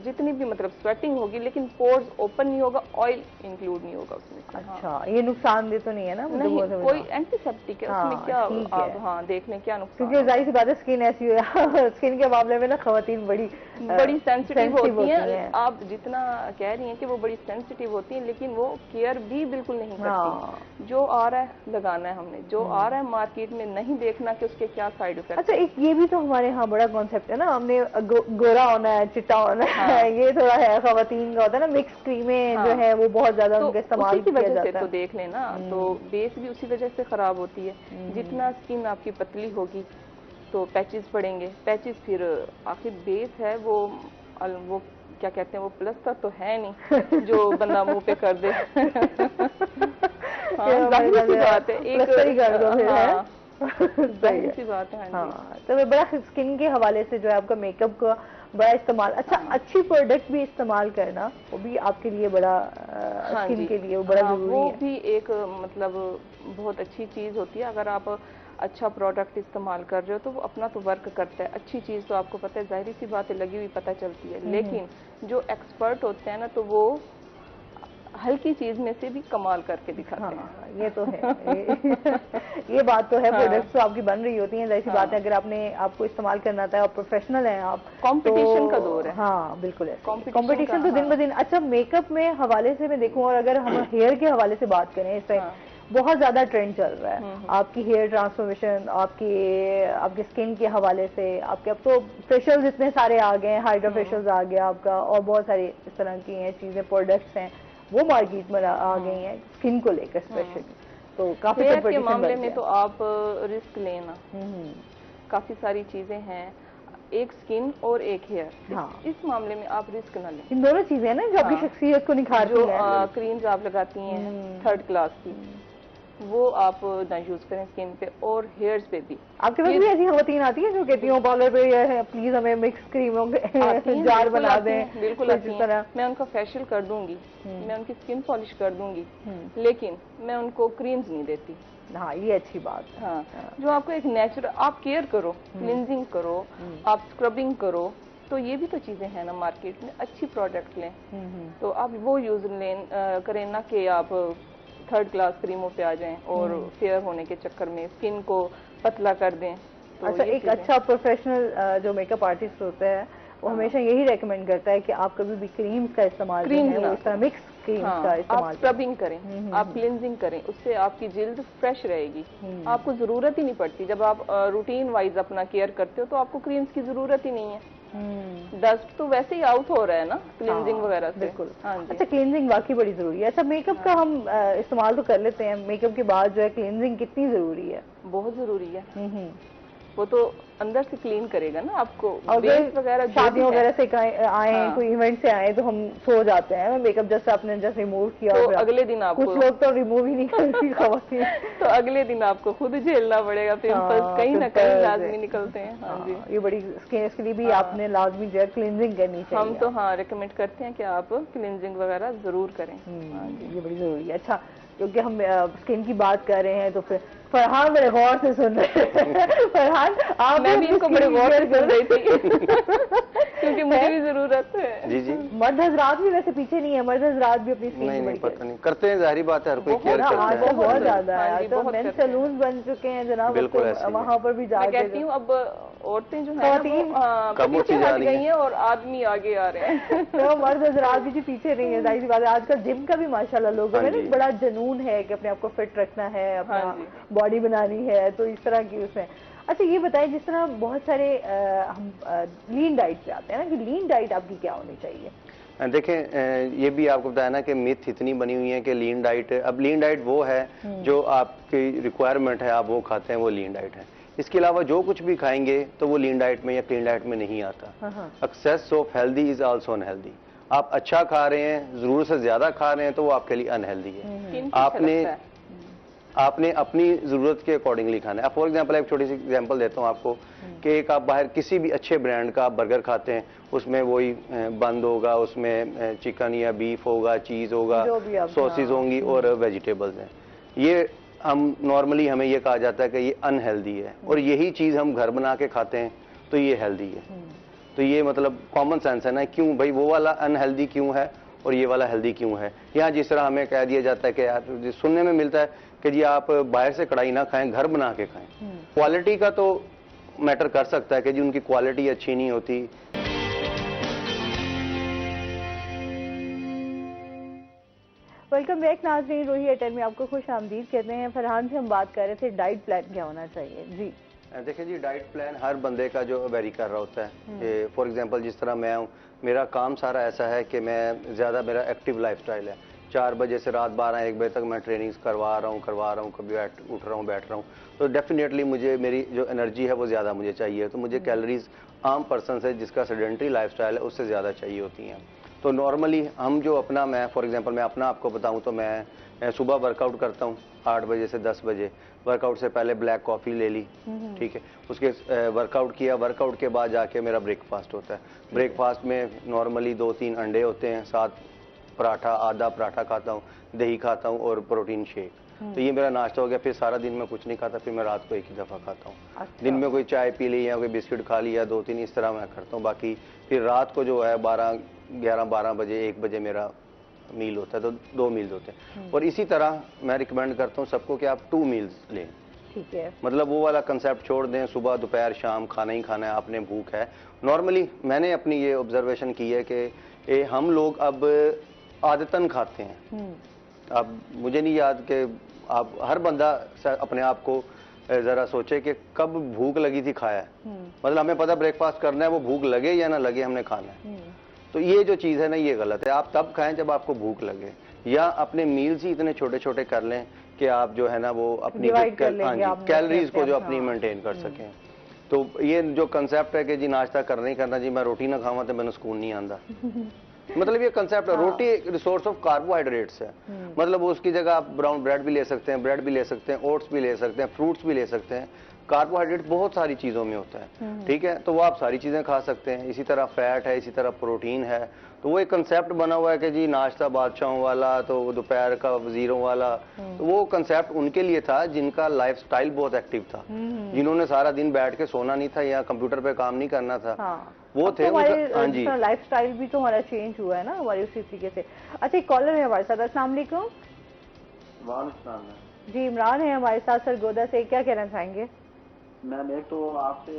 Speaker 7: जितनी भी मतलब स्वेटिंग होगी, लेकिन पोर्स ओपन नहीं होगा, ऑयल इंक्लूड नहीं होगा उसमें।
Speaker 1: अच्छा, ये नुकसानदेह तो नहीं है ना?
Speaker 7: नहीं, कोई एंटीसेप्टिक है उसमें, क्या आप देख लें क्या नुकसान।
Speaker 1: क्योंकि जाहिर सी बात है स्किन ऐसी है, स्किन के मामले में ना खवातीन बड़ी
Speaker 7: सेंसिटिव होती हैं। आप जितना कह रही हैं कि वो बड़ी सेंसिटिव होती हैं, लेकिन वो केयर भी बिल्कुल नहीं करती। जो आ रहा है लगाना है हमने, जो आ रहा है मार्केट में, नहीं देखना कि उसके क्या साइड इफेक्ट।
Speaker 1: अच्छा, एक ये भी तो हमारे यहाँ बड़ा कॉन्सेप्ट है ना, हमने गोरा होना है, चिट्टा होना है, ये थोड़ा है खवातीन का होता है ना, मिक्स क्रीमें जो है वो बहुत ज्यादा उनका इस्तेमाल किया जाता है।
Speaker 7: तो देख लेना, तो बेस भी उसी वजह से खराब होती है। जितना स्किन आपकी पतली होगी तो पैचेस पड़ेंगे, पैचेस फिर आखिर बेस है वो क्या कहते हैं, वो प्लस्तर तो है नहीं जो बंदा मुंह पे कर दे। जाहिर सी बात है, एक जाहिर सी बात है।
Speaker 1: हाँ, तो बड़ा स्किन के हवाले से जो है आपका मेकअप का बड़ा इस्तेमाल, अच्छा, अच्छी प्रोडक्ट भी इस्तेमाल करना वो भी आपके लिए बड़ा स्किन के लिए वो बड़ा जरूरी है।
Speaker 7: वो भी एक मतलब बहुत अच्छी चीज होती है। अगर आप अच्छा प्रोडक्ट इस्तेमाल कर रहे हो तो वो अपना तो वर्क करता है। अच्छी चीज तो आपको पता है, जाहिर सी बात है, लगी हुई पता चलती है। लेकिन जो एक्सपर्ट होते हैं ना, तो वो हल्की चीज में से भी कमाल करके दिखाते हैं।
Speaker 1: ये तो है। ये बात तो है। प्रोडक्ट्स तो आपकी बन रही होती हैं, जैसी बात है, अगर आपको इस्तेमाल करना था और प्रोफेशनल हैं आप,
Speaker 7: कंपटीशन का दौर है।
Speaker 1: हाँ बिल्कुल है, कंपटीशन तो दिन ब दिन। अच्छा, मेकअप में हवाले से मैं देखूं, और अगर हम हेयर के हवाले से बात करें, इस बहुत ज्यादा ट्रेंड चल रहा है आपकी हेयर ट्रांसफॉर्मेशन, आपकी स्किन के हवाले से। आपके अब तो फेशियल्स इतने सारे आ गए हैं, हाइड्रा फेशियल्स आ गया आपका, और बहुत सारी इस तरह की हैं चीजें, प्रोडक्ट्स हैं वो मार्केट में आ गई हैं स्किन को लेकर स्पेशली। तो काफी
Speaker 7: हेयर के मामले में तो आप रिस्क लेना, काफी सारी चीजें हैं, एक स्किन और एक हेयर। इस मामले में आप रिस्क ना लें।
Speaker 1: इन दोनों चीजें ना जो आपकी शख्सियत को निखारती हैं।
Speaker 7: जो क्रीम्स आप लगाती हैं 3rd क्लास की, वो आप ना यूज करें स्किन पे और हेयर्स पे भी।
Speaker 1: आपके पास भी ऐसी खवातीन आती है जो कहती हैं पार्लर पे ये है, प्लीज हमें मिक्स क्रीमों के जार बना दें?
Speaker 7: बिल्कुल आती हैं। मैं उनका फेशियल कर दूंगी, मैं उनकी स्किन पॉलिश कर दूंगी, लेकिन मैं उनको क्रीम्स नहीं देती।
Speaker 1: हाँ, ये अच्छी बात है।
Speaker 7: हाँ, जो आपको एक नेचुरल, आप केयर करो, क्लींजिंग करो, आप स्क्रबिंग करो, तो ये भी तो चीजें हैं ना मार्केट में। अच्छी प्रोडक्ट लें तो आप वो यूज करें ना कि आप 3rd क्लास क्रीमों पे आ जाएं और फेयर होने के चक्कर में स्किन को पतला कर दें। तो
Speaker 1: अच्छा, एक अच्छा प्रोफेशनल जो मेकअप आर्टिस्ट होता है वो हमेशा यही रेकमेंड करता है कि आप कभी भी क्रीम्स का इस्तेमाल मिक्स क्रीम्स का इस्तेमाल,
Speaker 7: आप स्क्रबिंग करें, आप क्लींजिंग करें, उससे आपकी जिल्द फ्रेश रहेगी। आपको जरूरत ही नहीं पड़ती, जब आप रूटीन वाइज अपना केयर करते हो तो आपको क्रीम्स की जरूरत ही नहीं है। डस्ट तो वैसे ही आउट हो रहा है ना क्लींजिंग वगैरह से।
Speaker 1: बिल्कुल।
Speaker 7: हाँ जी।
Speaker 1: अच्छा, क्लींजिंग वाकई बड़ी जरूरी है। अच्छा, मेकअप का हम इस्तेमाल तो कर लेते हैं, मेकअप के बाद जो है क्लींजिंग कितनी जरूरी है?
Speaker 7: बहुत जरूरी है। वो तो अंदर से क्लीन करेगा ना आपको।
Speaker 1: अगर
Speaker 7: वगैरह
Speaker 1: शादियों वगैरह से आए हैं,
Speaker 7: हाँ।
Speaker 1: कोई इवेंट से आए तो हम सो जाते हैं, मेकअप जैसे आपने जस्ट रिमूव किया
Speaker 7: तो अगले दिन आपको,
Speaker 1: कुछ लोग तो रिमूव ही नहीं करती खवातीन
Speaker 7: तो अगले दिन आपको खुद झेलना पड़ेगा। पिंपल्स कहीं ना कहीं लाजमी निकलते हैं। हाँ जी,
Speaker 1: ये बड़ी स्किन के लिए भी आपने लाजमी जो है क्लींजिंग करनी चाहिए।
Speaker 7: हम तो रिकमेंड करते हैं कि आप क्लींजिंग वगैरह जरूर करें। हाँ जी,
Speaker 1: ये बड़ी जरूरी है। अच्छा, क्योंकि हम स्किन की बात कर रहे हैं तो फिर फरहान बड़े गौर से सुन रहे हैं। फरहान, आप
Speaker 7: मैं भी इनको बड़े गौर से सुन रही थी क्योंकि मुझे भी जरूरत है।
Speaker 2: जी जी।
Speaker 1: मर्द हजरात भी वैसे पीछे नहीं है, मर्द हजरात भी अपनी स्किन
Speaker 2: नहीं पता नहीं करते हैं, जाहिर बात है, हर कोई केयर करता है।
Speaker 1: आजकल बहुत ज्यादा
Speaker 7: हाँ
Speaker 1: है,
Speaker 7: जी,
Speaker 1: तो
Speaker 7: बहुत
Speaker 1: मेन
Speaker 7: करते हैं।
Speaker 1: सैलून बन चुके हैं जनाब,
Speaker 2: बिल्कुल
Speaker 1: तो
Speaker 2: ऐसे ही है।
Speaker 1: वहाँ पर भी
Speaker 7: मैं
Speaker 1: जाके
Speaker 7: कहती हूँ अब औरतें जो है
Speaker 1: खवातीन
Speaker 7: पीछे हट गई हैं और आदमी आगे आ रहे हैं।
Speaker 1: तो मर्द हजरात भी पीछे नहीं है, जाहिर सी बात है। आजकल जिम का भी माशाल्लाह लोगों में ना बड़ा जुनून है कि अपने आप को फिट रखना है, अपना बॉडी बनानी है, तो इस तरह की उसमें। अच्छा, ये बताएं, जिस तरह बहुत सारे हम लीन डाइट पे आते हैं ना, कि लीन डाइट आपकी क्या होनी चाहिए?
Speaker 2: देखें, ये भी आपको बताया ना कि मिथ इतनी बनी हुई है कि लीन डाइट, अब लीन डाइट वो है जो आपकी रिक्वायरमेंट है, आप वो खाते हैं, वो लीन डाइट है। इसके अलावा जो कुछ भी खाएंगे तो वो लीन डाइट में या क्लीन डाइट में नहीं आता। Excess of healthy is also unhealthy. आप अच्छा खा रहे हैं, जरूरत से ज्यादा खा रहे हैं, तो वो आपके लिए अनहेल्दी है। आपने अपनी जरूरत के अकॉर्डिंगली खाना है। फॉर एग्जांपल एक छोटी सी एग्जांपल देता हूं आपको कि एक आप बाहर किसी भी अच्छे ब्रांड का बर्गर खाते हैं, उसमें वही बंद होगा, उसमें चिकन या बीफ होगा, चीज होगा, सॉसेज होंगी और वेजिटेबल्स हैं। ये हम नॉर्मली हमें ये कहा जाता है कि ये अनहेल्दी है, और यही चीज हम घर बना के खाते हैं तो ये हेल्दी है। तो ये मतलब कॉमन सेंस है ना, क्यों भाई वो वाला अनहेल्दी क्यों है और ये वाला हेल्दी क्यों है। यहाँ जिस तरह हमें कह दिया जाता है कि यार, सुनने में मिलता है कि जी आप बाहर से कढ़ाई ना खाएं, घर बना के खाएं। क्वालिटी का तो मैटर कर सकता है कि जी उनकी क्वालिटी अच्छी नहीं होती।
Speaker 1: वेलकम बैक नाज़रीन, रोही एयरटेल में आपको खुश आमदीद कहते हैं। फरहान से हम बात कर रहे थे डाइट प्लान क्या होना चाहिए। जी
Speaker 2: देखिए जी, डाइट प्लान हर बंदे का जो वेरी कर रहा होता है कि फॉर एग्जांपल जिस तरह मैं हूँ, मेरा काम सारा ऐसा है कि मैं ज़्यादा, मेरा एक्टिव लाइफस्टाइल है। 4 बजे से रात 12-1 बजे तक मैं ट्रेनिंग्स करवा रहा हूँ, कभी उठ रहा हूँ, बैठ रहा हूँ, तो डेफिनेटली मुझे मेरी जो एनर्जी है वो ज़्यादा मुझे चाहिए। तो मुझे कैलोरीज आम पर्सन से जिसका सेडेंटरी लाइफस्टाइल है उससे ज़्यादा चाहिए होती हैं। तो नॉर्मली हम जो अपना, मैं फॉर एग्जांपल मैं अपना आपको बताऊं तो मैं सुबह वर्कआउट करता हूं 8 बजे से 10 बजे। वर्कआउट से पहले ब्लैक कॉफ़ी ले ली, ठीक है, उसके वर्कआउट किया, वर्कआउट के बाद जाके मेरा ब्रेकफास्ट होता है। ब्रेकफास्ट में नॉर्मली 2-3 अंडे होते हैं, साथ पराठा, आधा पराठा खाता हूँ, दही खाता हूँ और प्रोटीन शेक। तो ये मेरा नाश्ता हो गया। फिर सारा दिन मैं कुछ नहीं खाता, फिर मैं रात को एक ही दफ़ा खाता हूँ।
Speaker 1: अच्छा।
Speaker 2: दिन में कोई चाय पी ली या कोई बिस्किट खा लिया 2-3, इस तरह मैं करता हूँ। बाकी फिर रात को जो है 11-12 बजे 1 बजे मेरा मील होता है, तो 2 मील्स होते हैं। और इसी तरह मैं रिकमेंड करता हूँ सबको कि आप 2 मील्स लें।
Speaker 1: ठीक है,
Speaker 2: मतलब वो वाला कंसेप्ट छोड़ दें, सुबह दोपहर शाम खाना ही खाना है, आपने भूख है। नॉर्मली मैंने अपनी ये ऑब्जर्वेशन की है कि हम लोग अब आदतन खाते हैं। अब मुझे नहीं याद कि आप हर बंदा अपने आप को जरा सोचे कि कब भूख लगी थी खाया है। मतलब हमें पता ब्रेकफास्ट करना है, वो भूख लगे या ना लगे हमने खाना है। तो ये जो चीज़ है ना, ये गलत है। आप तब खाएं जब आपको भूख लगे, या अपने मील्स ही इतने छोटे छोटे कर लें कि आप जो है ना वो अपनी कैलोरीज को जो अपनी मेंटेन कर सकें। तो ये जो कंसेप्ट है कि जी नाश्ता करना ही करना, जी मैं रोटी ना खावा तो मैंने सुकून नहीं आंदा। मतलब ये कंसेप्ट है। रोटी एक रिसोर्स ऑफ कार्बोहाइड्रेट्स है। मतलब उसकी जगह आप ब्राउन ब्रेड भी ले सकते हैं, ब्रेड भी ले सकते हैं, ओट्स भी ले सकते हैं, फ्रूट्स भी ले सकते हैं। कार्बोहाइड्रेट बहुत सारी चीज़ों में होता है, ठीक है, तो वो आप सारी चीज़ें खा सकते हैं। इसी तरह फैट है, इसी तरह प्रोटीन है। तो वो एक कंसेप्ट बना हुआ है कि जी नाश्ता बादशाहों वाला, तो दोपहर का वजीरों वाला। तो वो कंसेप्ट उनके लिए था जिनका लाइफस्टाइल बहुत एक्टिव था, जिन्होंने सारा दिन बैठ के सोना नहीं था या कंप्यूटर पे काम नहीं करना था। वो थे।
Speaker 1: हाँ जी, लाइफस्टाइल भी तो हमारा चेंज हुआ है ना हमारे उसी तरीके से। अच्छा, एक कॉलर है हमारे साथ। अस्सलाम वालेकुम। जी, इमरान है हमारे साथ सरगोदा से। क्या कहना चाहेंगे?
Speaker 8: मैम एक तो आपसे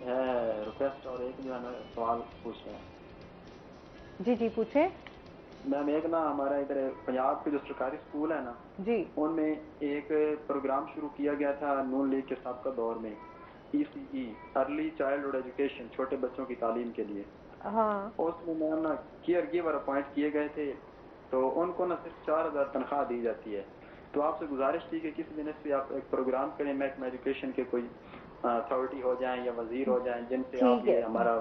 Speaker 8: है रिक्वेस्ट और एक जो है ना सवाल पूछना है।
Speaker 1: जी जी पूछें।
Speaker 8: मैम एक ना हमारा इधर पंजाब के जो सरकारी स्कूल है ना
Speaker 1: जी,
Speaker 8: उनमें एक प्रोग्राम शुरू किया गया था नून लीग के सबका दौर में, ECE, अर्ली चाइल्डहुड एजुकेशन, छोटे बच्चों की तालीम के लिए।
Speaker 1: हाँ।
Speaker 8: उसमें मैम ना केयर गिवर अपॉइंट किए गए थे, तो उनको ना सिर्फ 4000 तनख्वाह दी जाती है। तो आपसे गुजारिश थी कि किसी दिन इस पे आप एक प्रोग्राम करें, महकमा एजुकेशन के कोई अथॉरिटी हो जाएं या वजीर हो जाएं, जिनसे आप ये हमारा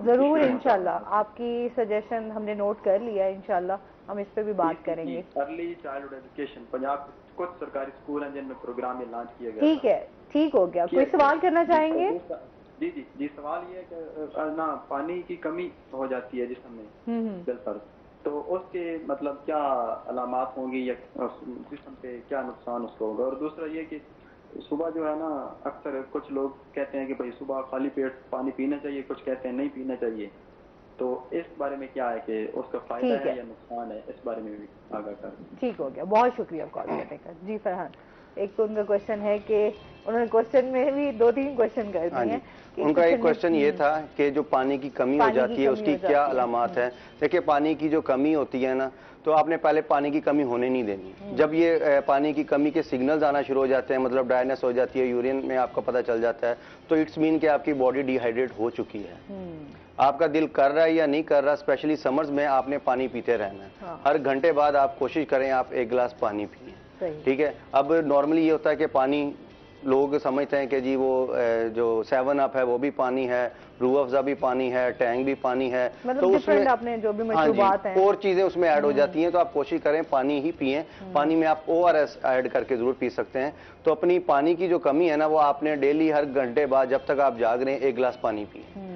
Speaker 1: जरूर इंशाल्लाह आपकी सजेशन हमने नोट कर लिया है, इंशाल्लाह हम इस पे भी बात करेंगे।
Speaker 8: अर्ली चाइल्डहुड एजुकेशन, पंजाब कुछ सरकारी स्कूल हैं जिनमें प्रोग्राम ये लॉन्च किया गया।
Speaker 1: ठीक है, ठीक हो गया। कोई सवाल करना चाहेंगे?
Speaker 8: जी जी जी, सवाल ये है कि ना पानी की कमी हो जाती है जिस्म में दिल पर, तो उसके मतलब क्या अलामात होंगी या जिस्म पे क्या नुकसान उसको होगा? और दूसरा ये कि सुबह जो है ना, अक्सर कुछ लोग कहते हैं कि भाई सुबह खाली पेट पानी पीना चाहिए, कुछ कहते हैं नहीं पीना चाहिए, तो इस बारे में क्या है कि उसका फायदा है या नुकसान है, इस बारे में भी आगाह कर।
Speaker 1: ठीक हो गया, बहुत शुक्रिया कॉल करने का। जी फरहान, एक तो उनका क्वेश्चन है कि उन्होंने क्वेश्चन में भी 2-3 क्वेश्चन कर दिए हैं।
Speaker 2: उनका एक क्वेश्चन ये था कि जो पानी की कमी हो जाती है उसकी क्या अलामात है। देखिए, पानी की जो कमी होती है ना, तो आपने पहले पानी की कमी होने नहीं देनी। जब ये पानी की कमी के सिग्नल्स आना शुरू हो जाते हैं, मतलब ड्राइनेस हो जाती है, यूरिन में आपका पता चल जाता है, तो इट्स मीन कि आपकी बॉडी डिहाइड्रेट हो चुकी है। आपका दिल कर रहा है या नहीं कर रहा, स्पेशली समर्स में आपने पानी पीते रहना है। हर घंटे बाद आप कोशिश करें आप 1 गिलास पानी पिए, ठीक है। अब नॉर्मली ये होता है कि पानी लोग समझते हैं कि जी वो जो 7 अप है वो भी पानी है, रूह अफ़ज़ा भी पानी है, टैंग भी पानी है,
Speaker 1: मतलब
Speaker 2: तो उसमें
Speaker 1: आपने जो भी मशरूबात हैं
Speaker 2: और चीजें उसमें ऐड हो जाती हैं। तो आप कोशिश करें पानी ही पिएं। पानी में आप ORS ऐड करके जरूर पी सकते हैं। तो अपनी पानी की जो कमी है ना, वो आपने डेली हर घंटे बाद जब तक आप जाग रहे हैं 1 गिलास पानी पिए।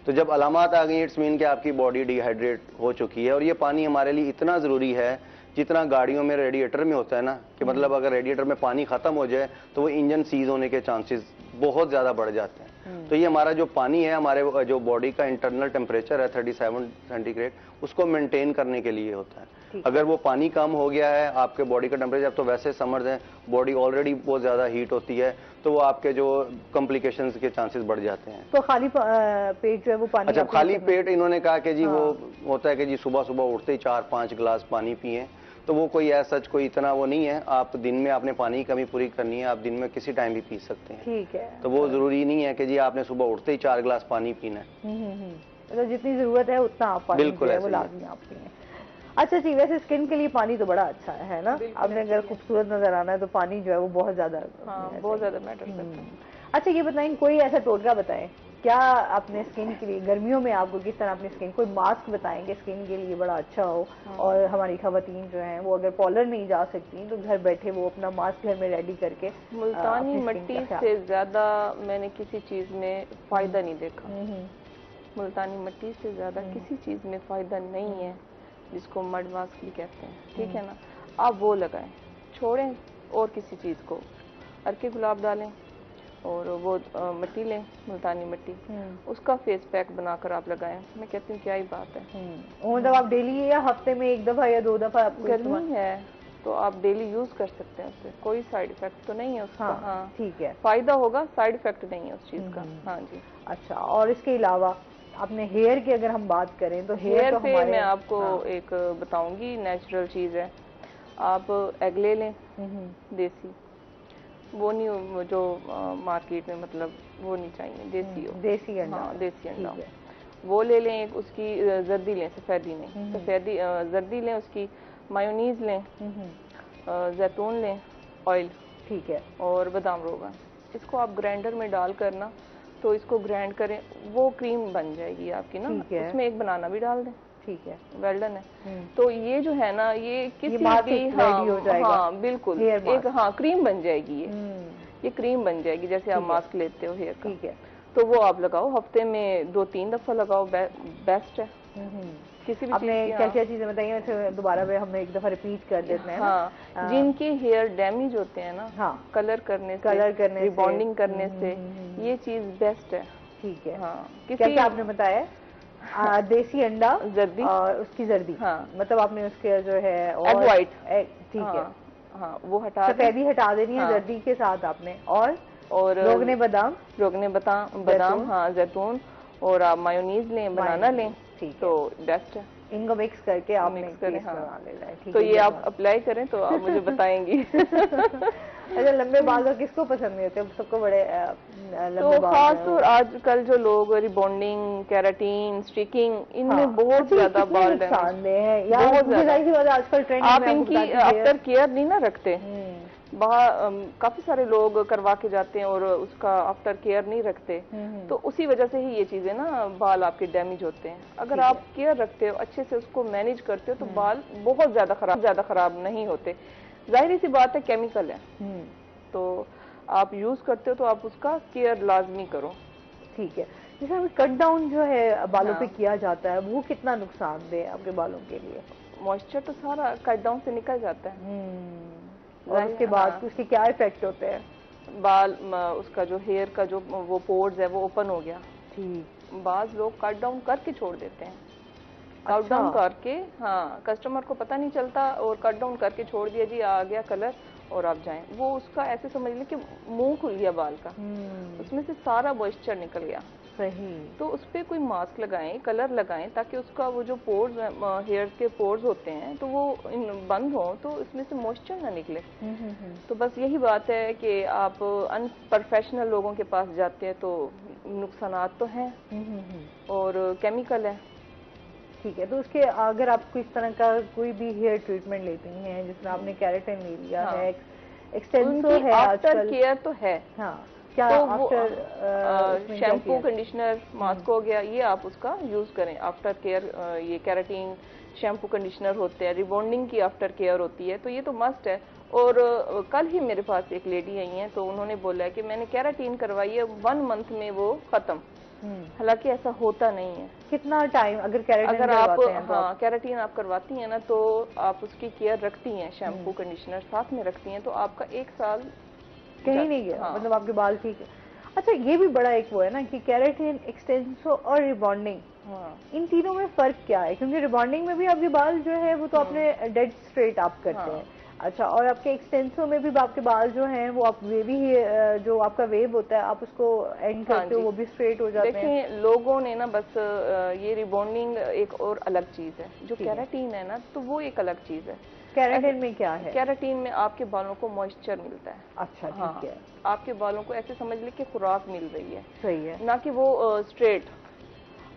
Speaker 2: तो जब अलामात आ गई, इट्स मीन कि आपकी बॉडी डिहाइड्रेट हो चुकी है। और ये पानी हमारे लिए इतना जरूरी है जितना गाड़ियों में रेडिएटर में होता है ना, कि मतलब अगर रेडिएटर में पानी खत्म हो जाए तो वो इंजन सीज होने के चांसेस बहुत ज्यादा बढ़ जाते हैं। तो ये हमारा जो पानी है, हमारे जो बॉडी का इंटरनल टेम्परेचर है 37 सेंटीग्रेड, उसको मेंटेन करने के लिए होता है। अगर वो पानी कम हो गया है, आपके बॉडी का टेम्परेचर, तो वैसे समर्स है, बॉडी ऑलरेडी बहुत ज्यादा हीट होती है, तो वो आपके जो कॉम्प्लिकेशंस के चांसेस बढ़ जाते हैं।
Speaker 1: तो खाली पेट जो है वो पानी,
Speaker 2: अच्छा, खाली पेट इन्होंने कहा कि जी वो होता है कि जी सुबह सुबह उठते ही 4-5 गिलास पानी पिए, तो वो कोई ऐसा कोई इतना वो नहीं है। आप दिन में आपने पानी की कमी पूरी करनी है, आप दिन में किसी टाइम भी पी सकते हैं,
Speaker 1: ठीक है।
Speaker 2: तो वो जरूरी नहीं है कि जी आपने सुबह उठते ही 4 गिलास पानी पीना है।
Speaker 1: तो जितनी जरूरत है उतना आप पानी
Speaker 2: बिल्कुल
Speaker 1: वो लाजमी आप पिए। अच्छा जी, वैसे स्किन के लिए पानी तो बड़ा अच्छा है ना, आपने अगर खूबसूरत नजर आना है तो पानी जो है वो बहुत ज्यादा
Speaker 7: मैटर करता है।
Speaker 1: अच्छा, ये बताएं कोई ऐसा टोटका बताएं क्या अपने स्किन के लिए, गर्मियों में आपको किस तरह अपनी स्किन, कोई मास्क बताएंगे स्किन के लिए बड़ा अच्छा हो, और हमारी खवातीन जो हैं वो अगर पार्लर नहीं जा सकती तो घर बैठे वो अपना मास्क घर में रेडी करके।
Speaker 7: मुल्तानी मिट्टी से ज्यादा मैंने किसी चीज में फायदा नहीं देखा। मुल्तानी मिट्टी से ज्यादा किसी चीज में फायदा नहीं है, जिसको मड मास्क भी कहते हैं, ठीक है ना। आप वो लगाएं, छोड़ें और किसी चीज को, अर्के गुलाब डालें और वो मिट्टी लें, मुल्तानी मिट्टी, उसका फेस पैक बनाकर आप लगाएं। मैं कहती हूँ क्या ही बात है।
Speaker 1: मतलब आप डेली या हफ्ते में 1 दफा या 2 दफा?
Speaker 7: गर्मी है तो आप डेली यूज कर सकते हैं, उससे कोई साइड इफेक्ट तो नहीं है उसका। हाँ
Speaker 1: ठीक है,
Speaker 7: फायदा होगा, साइड इफेक्ट नहीं है उस चीज का। हाँ जी।
Speaker 1: अच्छा, और इसके अलावा अपने हेयर की अगर हम बात करें तो
Speaker 7: हेयर तो पे मैं आपको एक बताऊंगी, नेचुरल चीज है। आप एग ले लें देसी, वो नहीं जो मार्केट में, मतलब वो नहीं चाहिए, देसी हो, देसी अंडा। हाँ, देसी अंडा वो ले लें। एक उसकी जर्दी लें, सफेदी नहीं, सफेदी जर्दी लें, उसकी मायोनीज लें, जैतून लें, ऑयल, ठीक है, और बादाम रोगन। इसको आप ग्राइंडर में डाल कर ना, तो इसको ग्राइंड करें, वो क्रीम बन जाएगी आपकी ना। उसमें एक बनाना भी डाल दें, ठीक है, वेल डन है। तो ये जो है ना, ये किसी भी हाँ बिल्कुल एक क्रीम बन जाएगी। ये क्रीम बन जाएगी जैसे आप मास्क लेते हो हेयर का, ठीक है। तो वो आप लगाओ, हफ्ते में 2-3 दफा लगाओ, बेस्ट है। किसी भी
Speaker 1: आपने क्या चीजें बताई, दोबारा पे हम एक दफा रिपीट कर देते हैं।
Speaker 7: हाँ, जिनके हेयर डैमेज होते हैं ना, हाँ, कलर करने से, रिबॉन्डिंग करने से, ये चीज बेस्ट है, ठीक है। हाँ,
Speaker 1: क्या आपने बताया? देसी अंडा, जर्दी और उसकी जर्दी, हाँ, मतलब आपने उसके जो है
Speaker 7: एग वाइट,
Speaker 1: ठीक है,
Speaker 7: हाँ, वो हटा,
Speaker 1: सफेदी हटा देनी है जर्दी के साथ आपने, और रोगने बादाम, हाँ, जैतून, और आप मायोनीज लें, बनाना लें, तो बेस्ट है। इनको मिक्स करके आप
Speaker 7: मिक्स करें, हाँ, तो ये आप अप्लाई करें तो आप मुझे बताएंगी।
Speaker 1: अच्छा, लंबे बाल तो किसको पसंद नहीं होते, सबको बड़े लंबे
Speaker 7: तो
Speaker 1: बाल
Speaker 7: खास तौर आजकल जो लोग रिबॉन्डिंग, केराटिन, स्ट्रिकिंग, इनमें बहुत ज्यादा बाल
Speaker 1: नुकसानदेह है यार, मुझे जाहिर सी बात है आजकल ट्रेंड
Speaker 7: आप इनकी आफ्टर केयर नहीं ना रखते। काफी सारे लोग करवा के जाते हैं और उसका आफ्टर केयर नहीं रखते, तो उसी वजह से ही ये चीजें ना बाल आपके डैमेज होते हैं। अगर आप केयर रखते हो, अच्छे से उसको मैनेज करते हो, तो बाल बहुत ज्यादा खराब नहीं होते। जाहिर सी बात है केमिकल है, तो आप यूज करते हो तो आप उसका केयर लाजमी करो।
Speaker 1: ठीक है, जैसे हमें कट डाउन जो है बालों पे किया जाता है, वो कितना नुकसानदेह है आपके बालों के लिए?
Speaker 7: मॉइस्चर तो सारा कट डाउन से निकल जाता है,
Speaker 1: और उसके बाद उसके क्या इफेक्ट होते हैं?
Speaker 7: बाल उसका जो हेयर का जो वो पोर्स है वो ओपन हो गया।
Speaker 1: ठीक,
Speaker 7: बाज लोग कट डाउन करके छोड़ देते हैं, कट डाउन करके, हाँ, कस्टमर को पता नहीं चलता और कट डाउन करके छोड़ दिया, जी आ गया कलर और आप जाएं। वो उसका ऐसे समझ लें कि मुंह खुल गया बाल का, उसमें से सारा मॉइस्चर निकल गया।
Speaker 1: सही।
Speaker 7: तो उस पर कोई मास्क लगाएं, कलर लगाएं, ताकि उसका वो जो पोर्स, हेयर के पोर्स होते हैं, तो वो बंद हो, तो इसमें से मॉइस्चर ना निकले। तो बस यही बात है कि आप अनप्रोफेशनल लोगों के पास जाते हैं तो नुकसानात तो हैं और केमिकल है।
Speaker 1: ठीक है, तो उसके अगर आप इस तरह का कोई भी हेयर ट्रीटमेंट लेती हैं, जिसमें आपने केराटिन ले लिया है, एक्सटेंसो है,
Speaker 7: आफ्टर केयर तो है,
Speaker 1: हाँ, क्या
Speaker 7: तो
Speaker 1: आफ्टर
Speaker 7: शैम्पू, कंडीशनर, मास्क हो गया, ये आप उसका यूज करें आफ्टर केयर। ये केराटिन शैम्पू कंडीशनर होते हैं, रिबॉन्डिंग की आफ्टर केयर होती है, तो ये तो मस्ट है। और कल ही मेरे पास एक लेडी आई है, तो उन्होंने बोला है कि मैंने केराटिन करवाई है, 1 मंथ में वो खत्म। हालांकि ऐसा होता नहीं है।
Speaker 1: कितना टाइम अगर केराटिन
Speaker 7: अगर आप केराटिन आप करवाती हैं ना, तो आप उसकी केयर रखती हैं, शैम्पू कंडीशनर साथ में रखती हैं, तो आपका 1 साल
Speaker 1: कहीं नहीं गया, मतलब आपके बाल ठीक है। अच्छा, ये भी बड़ा एक वो है ना कि केराटिन, एक्सटेंसो और रिबॉन्डिंग, इन तीनों में फर्क क्या है? क्योंकि रिबॉन्डिंग में भी आपके बाल जो है वो तो अपने डेड स्ट्रेट आप करते हैं, अच्छा, और आपके एक्सटेंसो में भी आपके बाल जो हैं वो आप वेवी ही, जो आपका वेव होता है आप उसको एंड करते हो, वो भी स्ट्रेट हो जाते हैं।
Speaker 7: देखिए, लोगों ने ना बस ये रिबॉन्डिंग एक और अलग चीज है, जो केराटिन है ना, तो वो एक अलग चीज है।
Speaker 1: केराटिन में क्या है?
Speaker 7: केराटिन में आपके बालों को मॉइस्चर मिलता है।
Speaker 1: अच्छा, ठीक है।
Speaker 7: आपके बालों को ऐसे समझ ले कि खुराक मिल रही है,
Speaker 1: सही है,
Speaker 7: ना कि वो स्ट्रेट।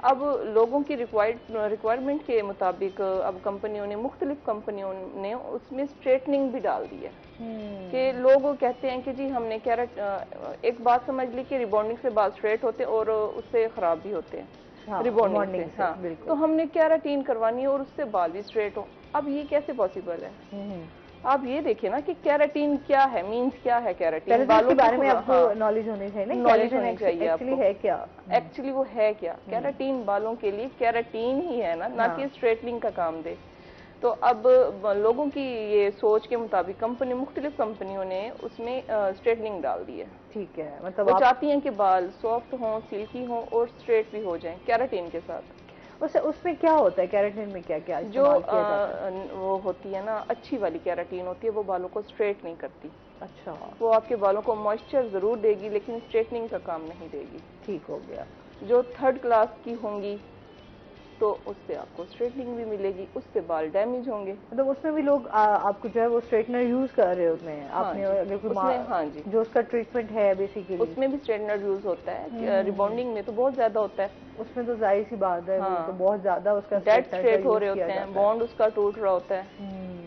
Speaker 7: अब लोगों की रिक्वायरमेंट के मुताबिक अब कंपनियों ने, मुख्तलिफ कंपनियों ने उसमें स्ट्रेटनिंग भी डाल दी है कि लोग कहते हैं कि जी हमने एक बात समझ ली कि रिबॉन्डिंग से बाल स्ट्रेट होते हैं और उससे खराब भी होते हैं, रिबॉन्डिंग से, हाँ, तो हमने केराटिन करवानी है और उससे बाल भी स्ट्रेट हो। अब ये कैसे पॉसिबल है? आप ये देखिए ना कि केराटिन क्या है, मीन्स क्या है केराटिन, बालों के बारे में आपको नॉलेज होनी चाहिए, नॉलेज होनी चाहिए आपको। है क्या एक्चुअली वो है क्या? केराटिन बालों के लिए केराटिन ही है ना कि स्ट्रेटनिंग का काम दे। तो अब लोगों की ये सोच के मुताबिक मुख्तलिफ कंपनियों ने उसमें स्ट्रेटनिंग डाल दी है। ठीक है, मतलब वो चाहती हैं कि बाल सॉफ्ट हों, सिल्की हों और स्ट्रेट भी हो जाएं केराटिन के साथ। उसमें क्या होता है केराटिन में, क्या क्या जो वो होती है ना, अच्छी वाली केराटिन होती है, वो बालों को स्ट्रेट नहीं करती। अच्छा, वो आपके बालों को मॉइस्चर जरूर देगी लेकिन स्ट्रेटनिंग का काम नहीं देगी। ठीक हो गया। जो 3rd क्लास की होंगी तो उससे आपको स्ट्रेटनिंग भी मिलेगी, उससे बाल डैमेज होंगे। मतलब उसमें भी लोग आपको जो है वो स्ट्रेटनर यूज कर रहे होते हैं, आपने अगर कोई हाँ जी, जो उसका ट्रीटमेंट है बेसिकली, उसमें भी स्ट्रेटनर यूज होता है। रिबॉन्डिंग में तो बहुत ज्यादा होता है, उसमें तो जाहिर सी बात है, हाँ, तो बहुत ज्यादा उसका डेड स्ट्रेट हो रहे होते हैं, बॉन्ड उसका टूट रहा होता है।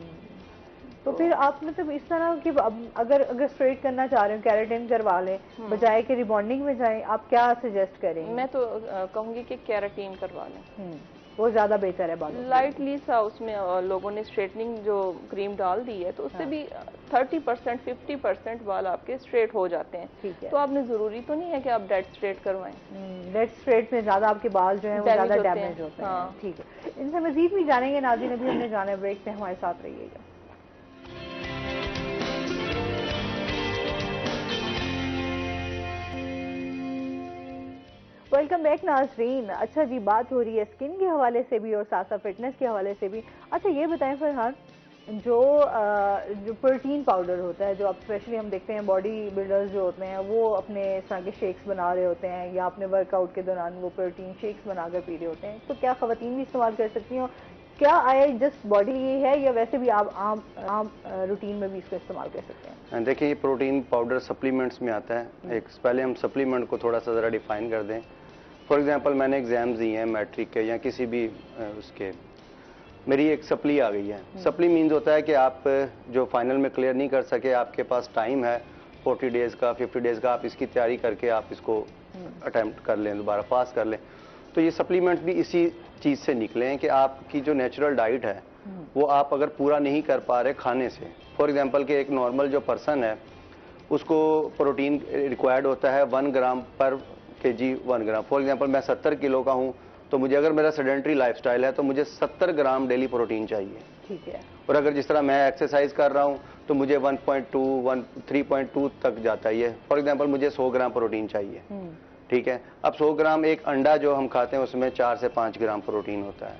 Speaker 7: तो फिर आप मतलब इस तरह की अगर स्ट्रेट करना चाह रहे हो, केराटिन करवा लें बजाय के रिबॉन्डिंग में जाएं, आप क्या सजेस्ट करेंगे? मैं तो कहूंगी कि केराटिन करवा लें, वो ज्यादा बेहतर है बालों। लाइटली सा उसमें लोगों ने स्ट्रेटनिंग जो क्रीम डाल दी है, तो उससे भी 30% 50% बाल आपके स्ट्रेट हो जाते हैं। ठीक है, तो आपने जरूरी तो नहीं है कि आप डेड स्ट्रेट करवाएं। डेड स्ट्रेट में ज्यादा आपके बाल जो है वो ज्यादा डैमेज होते हैं। ठीक है, इनसे मजीद भी जानेंगे नाज़रीन, अभी हमने जाना है ब्रेक पे, हमारे साथ रहिएगा। वेलकम बैक नाज़रीन। अच्छा जी, बात हो रही है स्किन के हवाले से भी और साथ साथ फिटनेस के हवाले से भी। अच्छा ये बताएं फरहान, जो प्रोटीन पाउडर होता है, जो आप स्पेशली हम देखते हैं बॉडी बिल्डर्स जो होते हैं वो अपने इस तरह के शेक्स बना रहे होते हैं या अपने वर्कआउट के दौरान वो प्रोटीन शेक्स बनाकर पी रहे होते हैं, तो क्या ख़वातीन भी इस्तेमाल कर सकती हैं?
Speaker 1: क्या आया जस्ट बॉडी ये है या वैसे भी आप आम रूटीन में भी इसका इस्तेमाल कर सकते हैं?
Speaker 2: देखिए, ये प्रोटीन पाउडर सप्लीमेंट्स में आता है। एक पहले हम सप्लीमेंट को थोड़ा सा ज़रा डिफाइन कर दें। फॉर एग्जांपल मैंने एग्जाम्स दिए हैं मैट्रिक के या किसी भी उसके, मेरी एक सप्ली आ गई है। सप्ली मीन्स होता है कि आप जो फाइनल में क्लियर नहीं कर सके, आपके पास टाइम है 40 डेज़ का 50 डेज़ का, आप इसकी तैयारी करके आप इसको अटैम्प्ट कर लें, दोबारा पास कर लें। तो ये सप्लीमेंट भी इसी चीज़ से निकले हैं कि आपकी जो नेचुरल डाइट है वो आप अगर पूरा नहीं कर पा रहे खाने से, फॉर एग्जांपल कि एक नॉर्मल जो पर्सन है उसको प्रोटीन रिक्वायर्ड होता है 1 ग्राम पर केजी 1 ग्राम। फॉर एग्जांपल मैं 70 किलो का हूँ, तो मुझे अगर मेरा सेडेंट्री लाइफस्टाइल है तो मुझे 70 ग्राम डेली प्रोटीन चाहिए।
Speaker 1: ठीक है।
Speaker 2: और अगर जिस तरह मैं एक्सरसाइज कर रहा हूँ तो मुझे 1.2 3.2 तक जाता है। फॉर एग्जांपल मुझे 100 ग्राम प्रोटीन चाहिए। ठीक है। अब 100 ग्राम एक अंडा जो हम खाते हैं उसमें 4 से 5 ग्राम प्रोटीन होता है।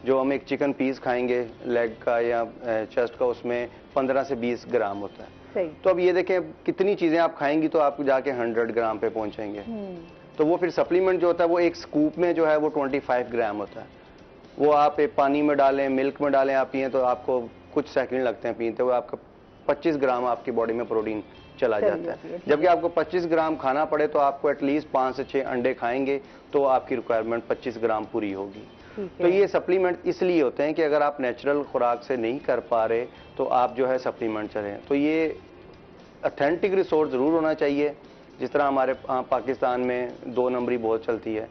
Speaker 2: जो हम एक चिकन पीस खाएंगे लेग का या चेस्ट का, उसमें 15 से 20 ग्राम होता है।
Speaker 1: सही।
Speaker 2: तो अब ये देखें कितनी चीजें आप खाएंगी तो आप जाके 100 ग्राम पे पहुंचेंगे। तो वो फिर सप्लीमेंट जो होता है वो एक स्कूप में जो है वो 25 ग्राम होता है। वो आप एक पानी में डालें, मिल्क में डालें, आप पिए तो आपको कुछ सेकंड लगते हैं पीते हुए, आपका 25 ग्राम आपकी बॉडी में प्रोटीन चला जाता है। जबकि आपको 25 ग्राम खाना पड़े तो आपको एटलीस्ट 5 से 6 अंडे खाएंगे तो आपकी रिक्वायरमेंट 25 ग्राम पूरी होगी। तो ये सप्लीमेंट इसलिए होते हैं कि अगर आप नेचुरल खुराक से नहीं कर पा रहे तो आप जो है सप्लीमेंट चलें। तो ये ऑथेंटिक रिसोर्स जरूर होना चाहिए। जिस तरह हमारे पाकिस्तान में 2 नंबरी बहुत चलती है।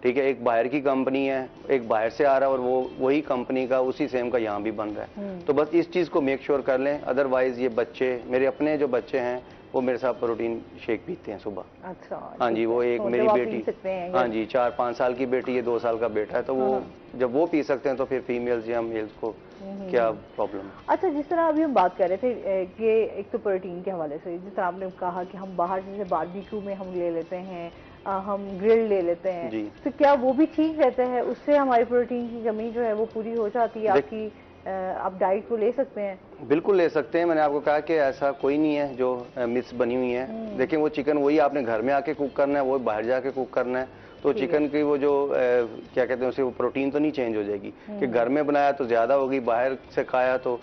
Speaker 2: ठीक है, एक बाहर की कंपनी है, एक बाहर से आ रहा है और वो वही कंपनी का उसी सेम का यहाँ भी बन रहा है। तो बस इस चीज़ को मेक श्योर कर लें। अदरवाइज ये बच्चे, मेरे अपने जो बच्चे हैं वो मेरे साथ प्रोटीन शेक पीते हैं सुबह।
Speaker 1: अच्छा।
Speaker 2: हाँ जी, वो एक
Speaker 1: तो
Speaker 2: मेरी बेटी, हाँ जी 4-5 साल की बेटी है, 2 साल का बेटा है। तो वो जब वो पी सकते हैं तो फिर फीमेल्स या मेल्स को क्या प्रॉब्लम है?
Speaker 1: अच्छा, जिस तरह अभी हम बात कर रहे थे कि एक तो प्रोटीन के हवाले से, जिस तरह आपने कहा कि हम बाहर जैसे बारबेक्यू में हम ले लेते हैं, हम ग्रिल ले लेते हैं, तो क्या वो भी ठीक रहता है? उससे हमारी प्रोटीन की कमी जो है वो पूरी हो जाती है? आपकी आप डाइट को ले सकते हैं?
Speaker 2: बिल्कुल ले सकते हैं। मैंने आपको कहा कि ऐसा कोई नहीं है जो मिथ्स बनी हुई है। देखिए, वो चिकन वही आपने घर में आके कुक करना है, वो बाहर जाके कुक करना है। तो चिकन की वो जो क्या कहते हैं उसे, वो प्रोटीन तो नहीं चेंज हो जाएगी कि घर में बनाया तो ज्यादा होगी, बाहर से खाया तो